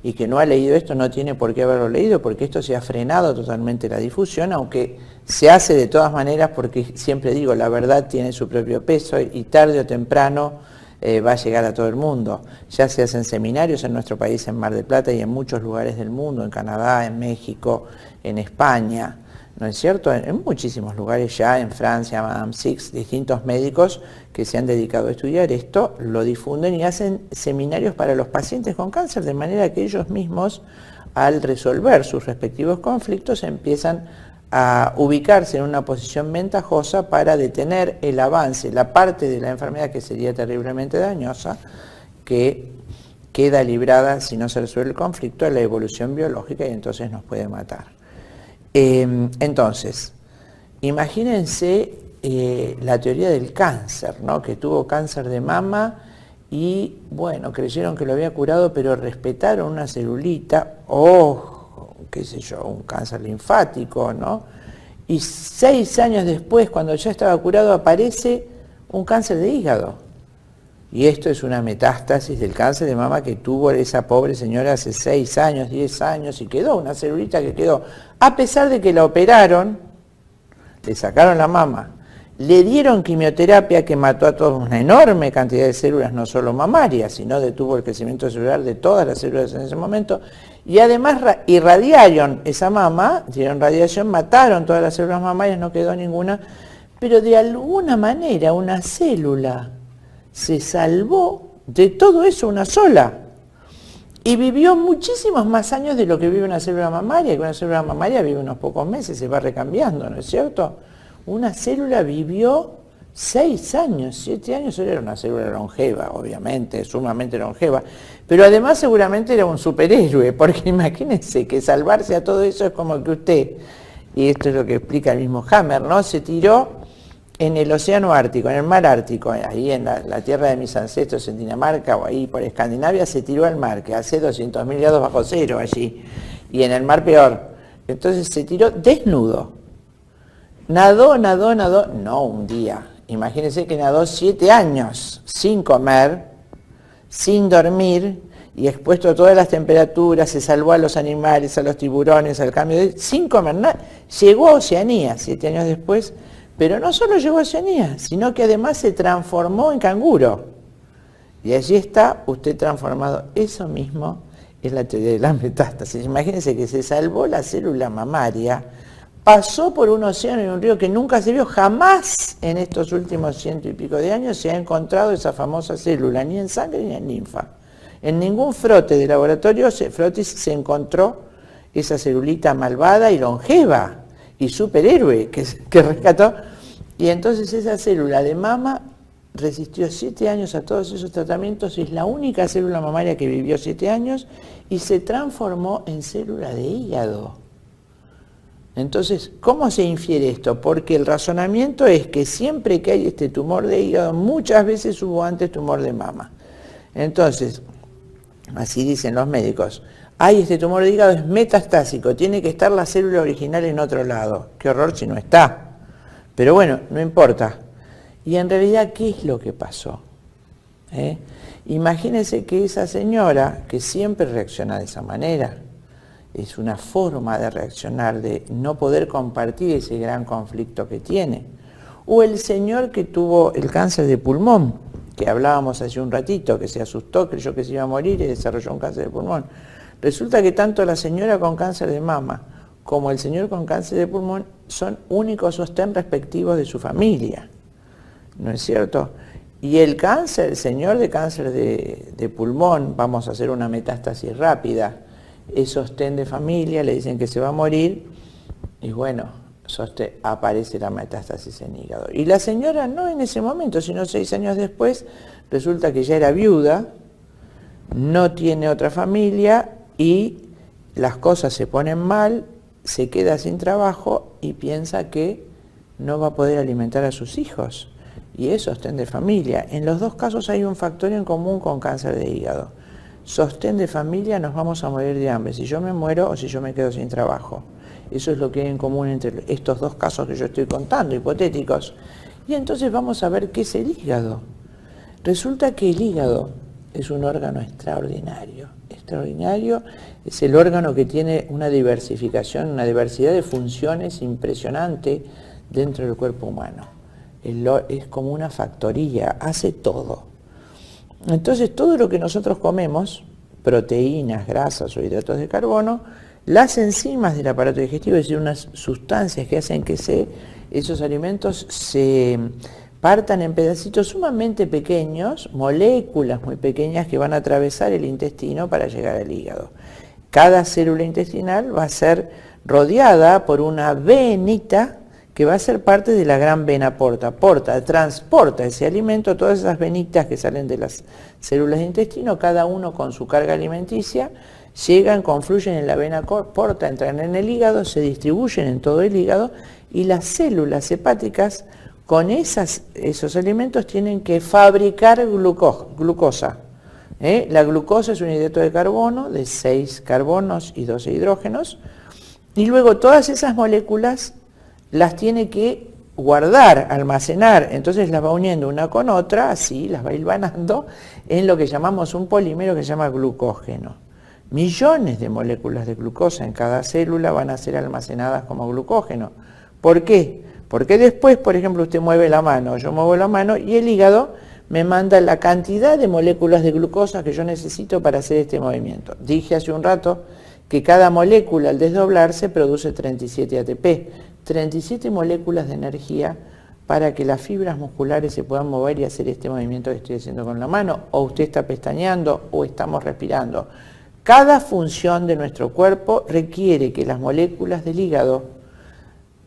y que no ha leído esto no tiene por qué haberlo leído, porque esto se ha frenado totalmente la difusión, aunque se hace de todas maneras, porque siempre digo, la verdad tiene su propio peso y tarde o temprano va a llegar a todo el mundo. Ya se hacen seminarios en nuestro país, en Mar del Plata y en muchos lugares del mundo, en Canadá, en México, en España, ¿no es cierto? En muchísimos lugares ya, en Francia, Madame Six, distintos médicos que se han dedicado a estudiar esto, lo difunden y hacen seminarios para los pacientes con cáncer, de manera que ellos mismos, al resolver sus respectivos conflictos, empiezan a ubicarse en una posición ventajosa para detener el avance, la parte de la enfermedad que sería terriblemente dañosa, que queda librada, si no se resuelve el conflicto, de la evolución biológica y entonces nos puede matar. Entonces, imagínense la teoría del cáncer, ¿no? Que tuvo cáncer de mama y, bueno, creyeron que lo había curado, pero respetaron una celulita, o, qué sé yo, un cáncer linfático, ¿no? Y 6 años después, cuando ya estaba curado, aparece un cáncer de hígado. Y esto es una metástasis del cáncer de mama que tuvo esa pobre señora hace 6 años, 10 años, y quedó una celulita que quedó. A pesar de que la operaron, le sacaron la mama, le dieron quimioterapia que mató a toda una enorme cantidad de células, no solo mamarias, sino detuvo el crecimiento celular de todas las células en ese momento, y además irradiaron esa mama, dieron radiación, mataron todas las células mamarias, no quedó ninguna, pero de alguna manera una célula se salvó de todo eso, una sola, y vivió muchísimos más años de lo que vive una célula mamaria, que una célula mamaria vive unos pocos meses, se va recambiando, ¿no es cierto? Una célula vivió 6 años, 7 años, era una célula longeva, obviamente, sumamente longeva, pero además seguramente era un superhéroe, porque imagínense que salvarse a todo eso es como que usted, y esto es lo que explica el mismo Hammer, ¿no? Se tiró en el océano Ártico, en el mar Ártico, ahí en la tierra de mis ancestros en Dinamarca o ahí por Escandinavia, se tiró al mar, que hace 200.000 grados bajo cero allí, y en el mar peor. Entonces se tiró desnudo. nadó, no un día. Imagínense que nadó 7 años sin comer, sin dormir y expuesto a todas las temperaturas, se salvó a los animales, a los tiburones, al cambio sin comer nada. Llegó a Oceanía 7 años después, pero no solo llegó a Oceanía, sino que además se transformó en canguro. Y allí está usted transformado. Eso mismo es la teoría de la metástasis. Imagínense que se salvó la célula mamaria, pasó por un océano y un río que nunca se vio, jamás en estos últimos 100 y pico de años se ha encontrado esa famosa célula, ni en sangre ni en linfa. En ningún frote de laboratorio, frotis, se encontró esa celulita malvada y longeva y superhéroe que rescató. Y entonces esa célula de mama resistió 7 años a todos esos tratamientos, es la única célula mamaria que vivió 7 años y se transformó en célula de hígado. Entonces, ¿cómo se infiere esto? Porque el razonamiento es que siempre que hay este tumor de hígado, muchas veces hubo antes tumor de mama. Entonces, así dicen los médicos, hay este tumor de hígado, es metastásico, tiene que estar la célula original en otro lado. Qué horror si no está. Pero bueno, no importa. Y en realidad, ¿qué es lo que pasó? Imagínense que esa señora, que siempre reacciona de esa manera, es una forma de reaccionar, de no poder compartir ese gran conflicto que tiene. O el señor que tuvo el cáncer de pulmón, que hablábamos hace un ratito, que se asustó, creyó que se iba a morir y desarrolló un cáncer de pulmón. Resulta que tanto la señora con cáncer de mama como el señor con cáncer de pulmón son únicos sostén respectivos de su familia. ¿No es cierto? Y el cáncer, el señor de cáncer de pulmón, vamos a hacer una metástasis rápida, es sostén de familia, le dicen que se va a morir, y bueno, aparece la metástasis en hígado. Y la señora no en ese momento, sino 6 años después, resulta que ya era viuda, no tiene otra familia, y las cosas se ponen mal, se queda sin trabajo, y piensa que no va a poder alimentar a sus hijos. Y es sostén de familia. En los dos casos hay un factor en común con cáncer de hígado. Sostén de familia, nos vamos a morir de hambre, si yo me muero o si yo me quedo sin trabajo. Eso es lo que hay en común entre estos dos casos que yo estoy contando, hipotéticos. Y entonces vamos a ver qué es el hígado. Resulta que el hígado es un órgano extraordinario. Extraordinario, es el órgano que tiene una diversificación, una diversidad de funciones impresionante dentro del cuerpo humano. Es como una factoría, hace todo. Entonces todo lo que nosotros comemos, proteínas, grasas o hidratos de carbono, las enzimas del aparato digestivo, es decir, unas sustancias que hacen que esos alimentos se partan en pedacitos sumamente pequeños, moléculas muy pequeñas que van a atravesar el intestino para llegar al hígado. Cada célula intestinal va a ser rodeada por una venita que va a ser parte de la gran vena porta, transporta ese alimento, todas esas venitas que salen de las células de intestino, cada uno con su carga alimenticia, llegan, confluyen en la vena porta, entran en el hígado, se distribuyen en todo el hígado, y las células hepáticas con esos alimentos tienen que fabricar glucosa. La glucosa es un hidrato de carbono de 6 carbonos y 12 hidrógenos, y luego todas esas moléculas las tiene que guardar, almacenar, entonces las va uniendo una con otra, así las va hilvanando en lo que llamamos un polímero que se llama glucógeno. Millones de moléculas de glucosa en cada célula van a ser almacenadas como glucógeno. ¿Por qué? Porque después, por ejemplo, usted mueve la mano, yo muevo la mano y el hígado me manda la cantidad de moléculas de glucosa que yo necesito para hacer este movimiento. Dije hace un rato que cada molécula al desdoblarse produce 37 ATP, 37 moléculas de energía para que las fibras musculares se puedan mover y hacer este movimiento que estoy haciendo con la mano, o usted está pestañeando o estamos respirando. Cada función de nuestro cuerpo requiere que las moléculas del hígado,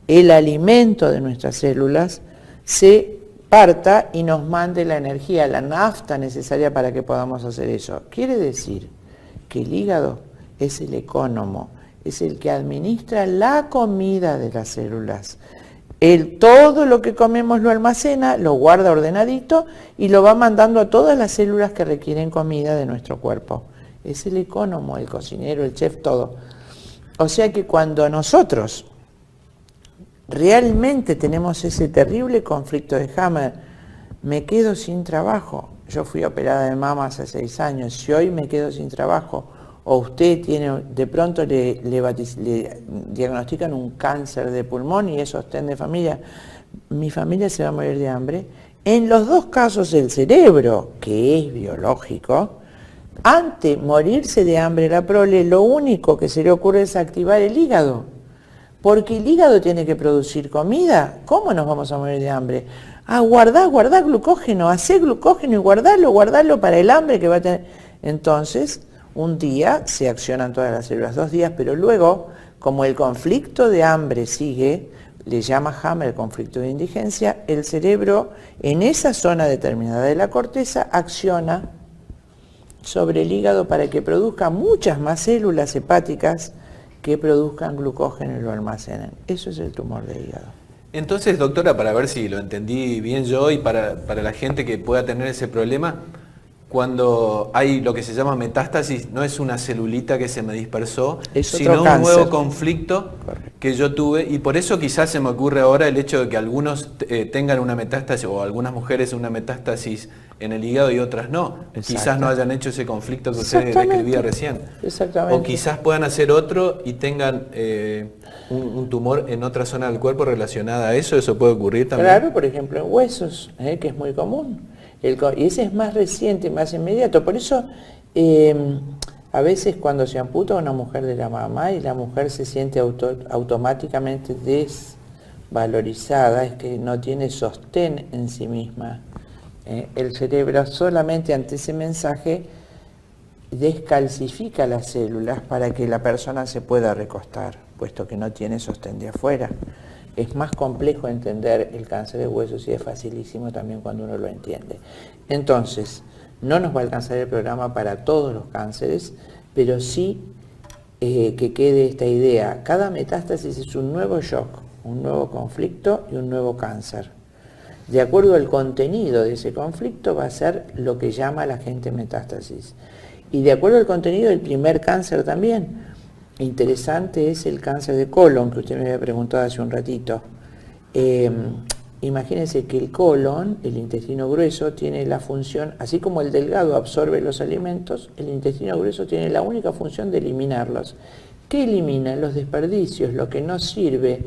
el alimento de nuestras células, se parta y nos mande la energía, la nafta necesaria para que podamos hacer eso. Quiere decir que el hígado es el ecónomo, es el que administra la comida de las células. Todo lo que comemos lo almacena, lo guarda ordenadito y lo va mandando a todas las células que requieren comida de nuestro cuerpo. Es el ecónomo, el cocinero, el chef, todo. O sea que cuando nosotros realmente tenemos ese terrible conflicto de Hammer. Me quedo sin trabajo. Yo fui operada de mama hace 6 años. Si hoy me quedo sin trabajo, o usted tiene, de pronto le diagnostican un cáncer de pulmón y es sostén de familia, mi familia se va a morir de hambre. En los dos casos el cerebro, que es biológico, ante morirse de hambre la prole, lo único que se le ocurre es activar el hígado. Porque el hígado tiene que producir comida. ¿Cómo nos vamos a morir de hambre? Guardá glucógeno, hacé glucógeno y guardalo para el hambre que va a tener. Entonces, un día se accionan todas las células, 2 días, pero luego, como el conflicto de hambre sigue, le llama Hammer el conflicto de indigencia, el cerebro en esa zona determinada de la corteza acciona sobre el hígado para que produzca muchas más células hepáticas que produzcan glucógeno y lo almacenen. Eso es el tumor de hígado. Entonces, doctora, para ver si lo entendí bien yo y para la gente que pueda tener ese problema, cuando hay lo que se llama metástasis, no es una celulita que se me dispersó, sino un nuevo conflicto que yo tuve, y por eso quizás se me ocurre ahora el hecho de que algunos tengan una metástasis, o algunas mujeres una metástasis en el hígado y otras no. Quizás no hayan hecho ese conflicto que usted describía recién. Exactamente. O quizás puedan hacer otro y tengan un tumor en otra zona del cuerpo relacionada a eso. ¿Eso puede ocurrir también? Claro, por ejemplo en huesos, que es muy común. Y ese es más reciente, más inmediato. Por eso, a veces cuando se amputa a una mujer de la mama y la mujer se siente automáticamente desvalorizada, es que no tiene sostén en sí misma. El cerebro solamente ante ese mensaje descalcifica las células para que la persona se pueda recostar, puesto que no tiene sostén de afuera. Es más complejo entender el cáncer de huesos y es facilísimo también cuando uno lo entiende. Entonces, no nos va a alcanzar el programa para todos los cánceres, pero sí que quede esta idea. Cada metástasis es un nuevo shock, un nuevo conflicto y un nuevo cáncer. De acuerdo al contenido de ese conflicto va a ser lo que llama la gente metástasis. Y de acuerdo al contenido del primer cáncer también. Interesante es el cáncer de colon, que usted me había preguntado hace un ratito. Imagínense que el colon, el intestino grueso, tiene la función, así como el delgado absorbe los alimentos, el intestino grueso tiene la única función de eliminarlos. ¿Qué elimina? Los desperdicios, lo que no sirve,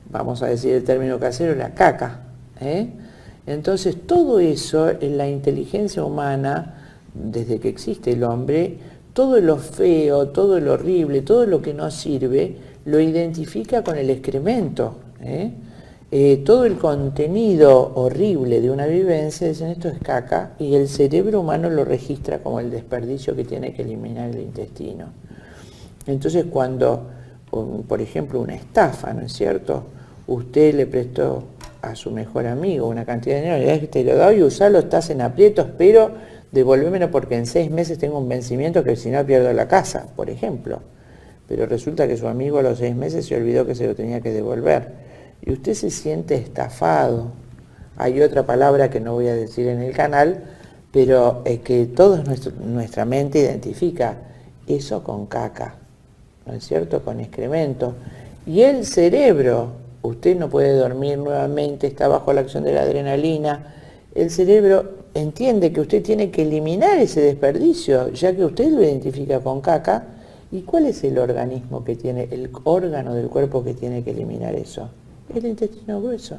vamos a decir el término casero, la caca. Entonces todo eso en la inteligencia humana, desde que existe el hombre, todo lo feo, todo lo horrible, todo lo que no sirve, lo identifica con el excremento. Todo el contenido horrible de una vivencia, dicen esto es caca, y el cerebro humano lo registra como el desperdicio que tiene que eliminar el intestino. Entonces cuando, por ejemplo, una estafa, ¿no es cierto? Usted le prestó a su mejor amigo una cantidad de dinero, le dice, te lo doy y usalo, estás en aprietos, pero devolvémelo porque en 6 meses tengo un vencimiento que si no pierdo la casa, por ejemplo. Pero resulta que su amigo a los 6 meses se olvidó que se lo tenía que devolver. Y usted se siente estafado. Hay otra palabra que no voy a decir en el canal, pero es que nuestra mente identifica eso con caca, ¿no es cierto? Con excremento. Y el cerebro, usted no puede dormir nuevamente, está bajo la acción de la adrenalina. El cerebro entiende que usted tiene que eliminar ese desperdicio, ya que usted lo identifica con caca. ¿Y cuál es el organismo que tiene, el órgano del cuerpo que tiene que eliminar eso? El intestino grueso.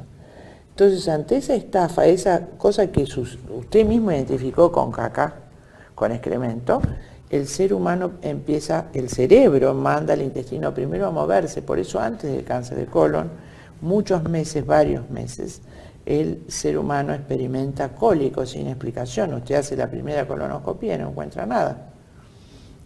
Entonces, ante esa estafa, esa cosa que usted mismo identificó con caca, con excremento, el ser humano el cerebro manda al intestino primero a moverse. Por eso antes del cáncer de colon, muchos meses, varios meses, el ser humano experimenta cólicos sin explicación. Usted hace la primera colonoscopia y no encuentra nada.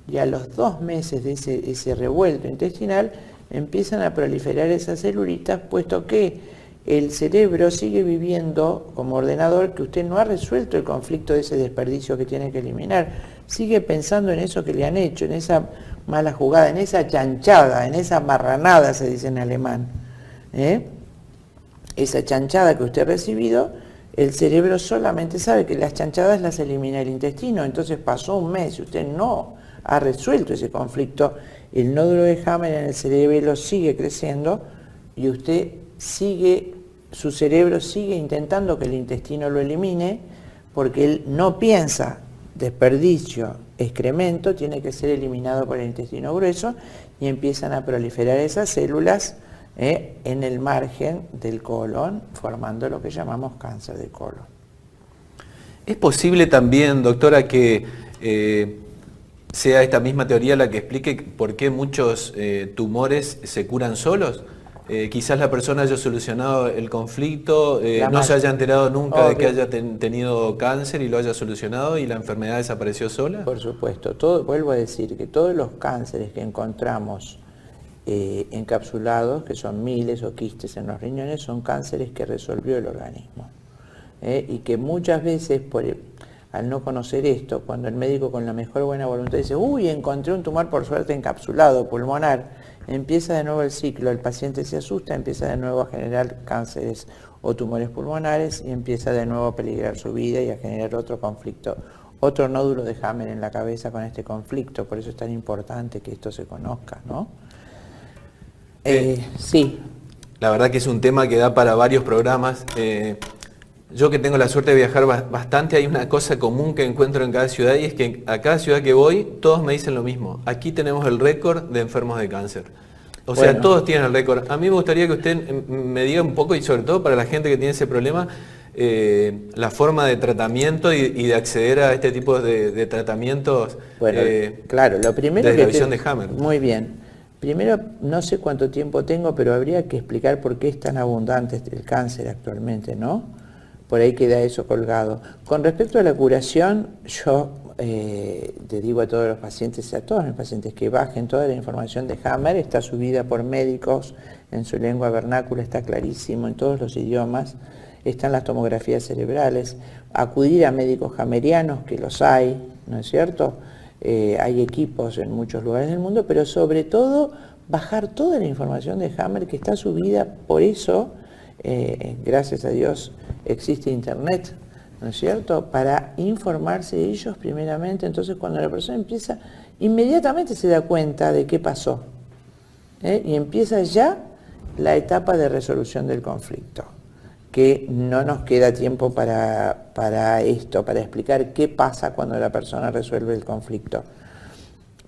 Y a los 2 meses de ese revuelto intestinal empiezan a proliferar esas celulitas, puesto que el cerebro sigue viviendo como ordenador que usted no ha resuelto el conflicto de ese desperdicio que tiene que eliminar. Sigue pensando en eso que le han hecho, en esa mala jugada, en esa chanchada, en esa marranada, se dice en alemán. Esa chanchada que usted ha recibido, el cerebro solamente sabe que las chanchadas las elimina el intestino. Entonces pasó un mes y usted no ha resuelto ese conflicto, el nódulo de Hammer en el cerebro sigue creciendo y usted su cerebro sigue intentando que el intestino lo elimine, porque él no piensa desperdicio, excremento, tiene que ser eliminado por el intestino grueso, y empiezan a proliferar esas células en el margen del colon, formando lo que llamamos cáncer de colon. ¿Es posible también, doctora, que sea esta misma teoría la que explique por qué muchos tumores se curan solos? Quizás la persona haya solucionado el conflicto, no se haya enterado nunca de que haya tenido cáncer y lo haya solucionado y la enfermedad desapareció sola. Por supuesto, vuelvo a decir que todos los cánceres que encontramos encapsulados, que son miles o quistes en los riñones, son cánceres que resolvió el organismo. Y que muchas veces, al no conocer esto, cuando el médico con la mejor buena voluntad dice, uy, encontré un tumor por suerte encapsulado, pulmonar, empieza de nuevo el ciclo, el paciente se asusta, empieza de nuevo a generar cánceres o tumores pulmonares y empieza de nuevo a peligrar su vida y a generar otro conflicto, otro nódulo de Hammer en la cabeza con este conflicto. Por eso es tan importante que esto se conozca, ¿no? Sí. La verdad que es un tema que da para varios programas. Yo que tengo la suerte de viajar bastante, hay una cosa común que encuentro en cada ciudad, y es que a cada ciudad que voy, todos me dicen lo mismo. Aquí tenemos el récord de enfermos de cáncer. O sea, todos tienen el récord. A mí me gustaría que usted me diga un poco, y sobre todo para la gente que tiene ese problema, la forma de tratamiento y de acceder a este tipo de tratamientos. Bueno, claro, lo primero desde la visión de Hammer. Muy bien. Primero, no sé cuánto tiempo tengo, pero habría que explicar por qué es tan abundante el cáncer actualmente, ¿no? Por ahí queda eso colgado. Con respecto a la curación, yo le digo a todos los pacientes, a todos mis pacientes, que bajen toda la información de Hammer, está subida por médicos, en su lengua vernácula, está clarísimo, en todos los idiomas, están las tomografías cerebrales, acudir a médicos hammerianos, que los hay, ¿no es cierto? Hay equipos en muchos lugares del mundo, pero sobre todo bajar toda la información de Hammer, que está subida. Por eso, gracias a Dios, existe internet, ¿no es cierto?, para informarse ellos primeramente. Entonces, cuando la persona empieza, inmediatamente se da cuenta de qué pasó, y empieza ya la etapa de resolución del conflicto, que no nos queda tiempo para esto, para explicar qué pasa cuando la persona resuelve el conflicto.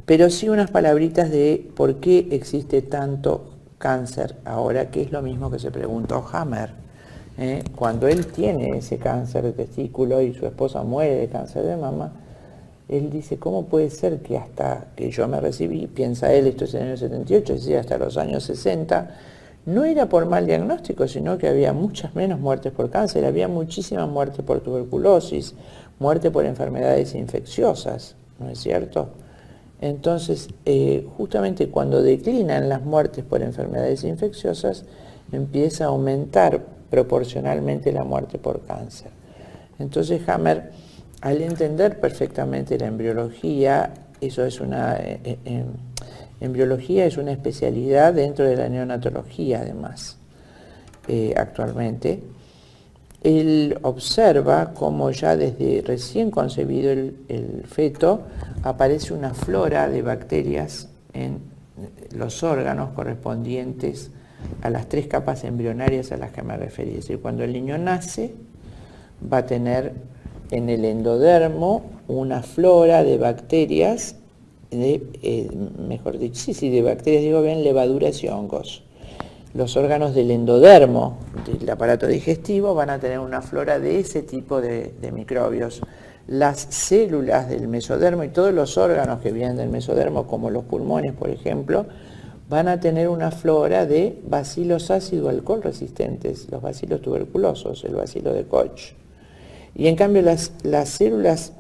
Pero sí unas palabritas de por qué existe tanto cáncer ahora, que es lo mismo que se preguntó Hammer. Cuando él tiene ese cáncer de testículo y su esposa muere de cáncer de mama, él dice, ¿cómo puede ser que hasta que yo me recibí, piensa él, esto es en el año 78, es decir, hasta los años 60, no era por mal diagnóstico, sino que había muchas menos muertes por cáncer, había muchísimas muertes por tuberculosis, muerte por enfermedades infecciosas, ¿no es cierto? Entonces, justamente cuando declinan las muertes por enfermedades infecciosas, empieza a aumentar proporcionalmente la muerte por cáncer. Entonces Hammer, al entender perfectamente la embriología, eso es embriología es una especialidad dentro de la neonatología además, actualmente, él observa cómo ya desde recién concebido el feto aparece una flora de bacterias en los órganos correspondientes a las 3 capas embrionarias a las que me referí. Es decir, cuando el niño nace, va a tener en el endodermo una flora de bacterias, de bacterias, digo bien, levaduras y hongos. Los órganos del endodermo, del aparato digestivo, van a tener una flora de ese tipo de microbios. Las células del mesodermo y todos los órganos que vienen del mesodermo, como los pulmones, por ejemplo, van a tener una flora de bacilos ácido alcohol resistentes, los bacilos tuberculosos, el bacilo de Koch. Y en cambio las células,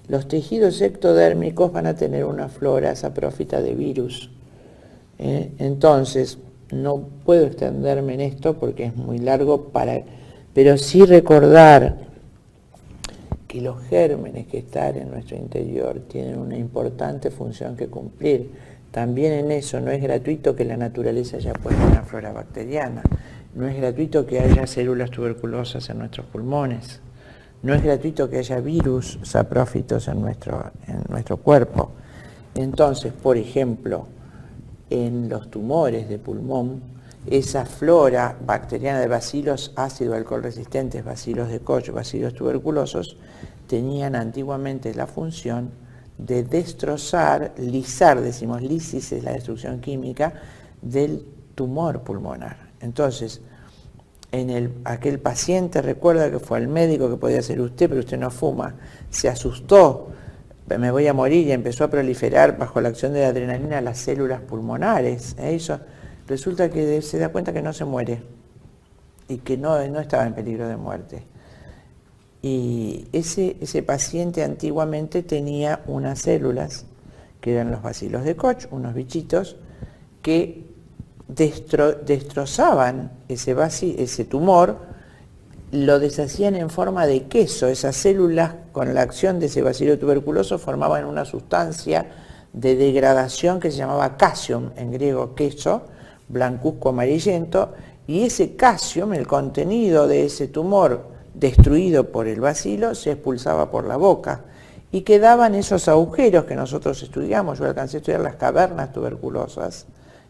los tejidos ectodérmicos van a tener una flora saprófita de virus. Entonces, no puedo extenderme en esto porque es muy largo, pero sí recordar que los gérmenes que están en nuestro interior tienen una importante función que cumplir. También en eso no es gratuito que la naturaleza haya puesto una flora bacteriana, no es gratuito que haya células tuberculosas en nuestros pulmones, no es gratuito que haya virus saprófitos en nuestro cuerpo. Entonces, por ejemplo, en los tumores de pulmón, esa flora bacteriana de bacilos ácido alcohol resistentes, bacilos de Koch, bacilos tuberculosos, tenían antiguamente la función de destrozar, lisar, decimos lisis es la destrucción química, del tumor pulmonar. Entonces, aquel paciente, recuerda que fue al médico, que podía ser usted, pero usted no fuma, se asustó, me voy a morir, y empezó a proliferar bajo la acción de la adrenalina las células pulmonares. Eso resulta que se da cuenta que no se muere y que no estaba en peligro de muerte. Y ese paciente antiguamente tenía unas células, que eran los bacilos de Koch, unos bichitos, que destrozaban ese tumor, lo deshacían en forma de queso. Esas células, con la acción de ese bacilo tuberculoso, formaban una sustancia de degradación que se llamaba casium, en griego queso, blancuzco amarillento, y ese casium, el contenido de ese tumor destruido por el bacilo, se expulsaba por la boca y quedaban esos agujeros que nosotros estudiamos. Yo alcancé a estudiar las cavernas tuberculosas,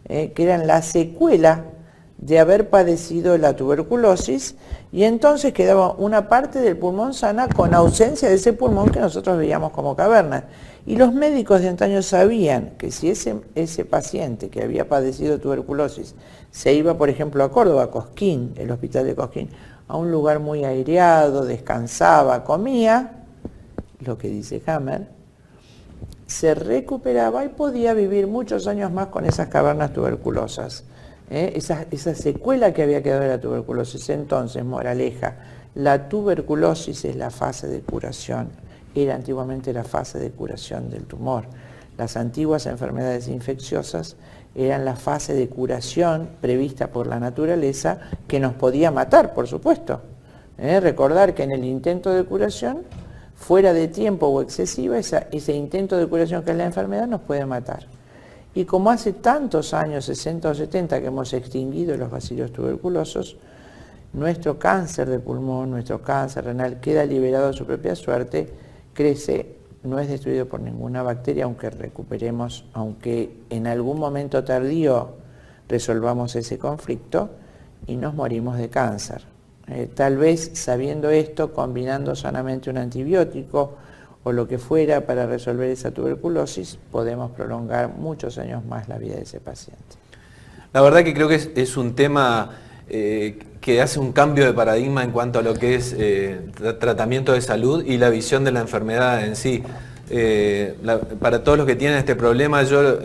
que eran la secuela de haber padecido la tuberculosis, y entonces quedaba una parte del pulmón sana con ausencia de ese pulmón que nosotros veíamos como cavernas. Y los médicos de antaño sabían que si ese paciente que había padecido tuberculosis se iba, por ejemplo, a Córdoba, a Cosquín, el hospital de Cosquín, a un lugar muy aireado, descansaba, comía, lo que dice Hammer, se recuperaba y podía vivir muchos años más con esas cavernas tuberculosas. Esa secuela que había quedado de la tuberculosis. Entonces, moraleja, la tuberculosis es la fase de curación, era antiguamente la fase de curación del tumor. Las antiguas enfermedades infecciosas eran la fase de curación prevista por la naturaleza, que nos podía matar, por supuesto. Recordar que en el intento de curación, fuera de tiempo o excesiva, ese intento de curación que es la enfermedad nos puede matar. Y como hace tantos años, 60 o 70, que hemos extinguido los bacilos tuberculosos, nuestro cáncer de pulmón, nuestro cáncer renal queda liberado a su propia suerte, crece, no es destruido por ninguna bacteria, aunque recuperemos, aunque en algún momento tardío resolvamos ese conflicto, y nos morimos de cáncer. Tal vez sabiendo esto, combinando sanamente un antibiótico o lo que fuera para resolver esa tuberculosis, podemos prolongar muchos años más la vida de ese paciente. La verdad que creo que es un tema que hace un cambio de paradigma en cuanto a lo que es tratamiento de salud y la visión de la enfermedad en sí. Para todos los que tienen este problema, yo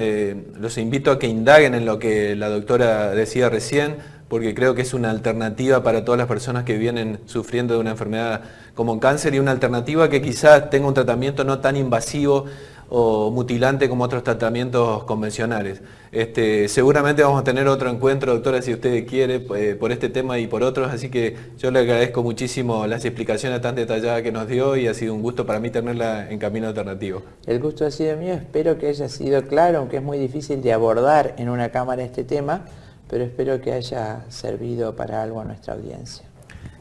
los invito a que indaguen en lo que la doctora decía recién, porque creo que es una alternativa para todas las personas que vienen sufriendo de una enfermedad como cáncer, y una alternativa que quizás tenga un tratamiento no tan invasivo o mutilante como otros tratamientos convencionales. Seguramente vamos a tener otro encuentro, doctora, si usted quiere, por este tema y por otros, así que yo le agradezco muchísimo las explicaciones tan detalladas que nos dio, y ha sido un gusto para mí tenerla en Camino Alternativo. El gusto ha sido mío, espero que haya sido claro, aunque es muy difícil de abordar en una cámara este tema, pero espero que haya servido para algo a nuestra audiencia.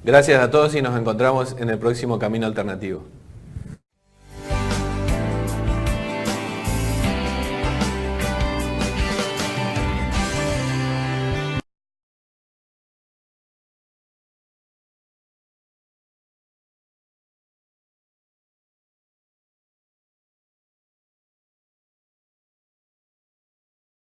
Gracias a todos y nos encontramos en el próximo Camino Alternativo.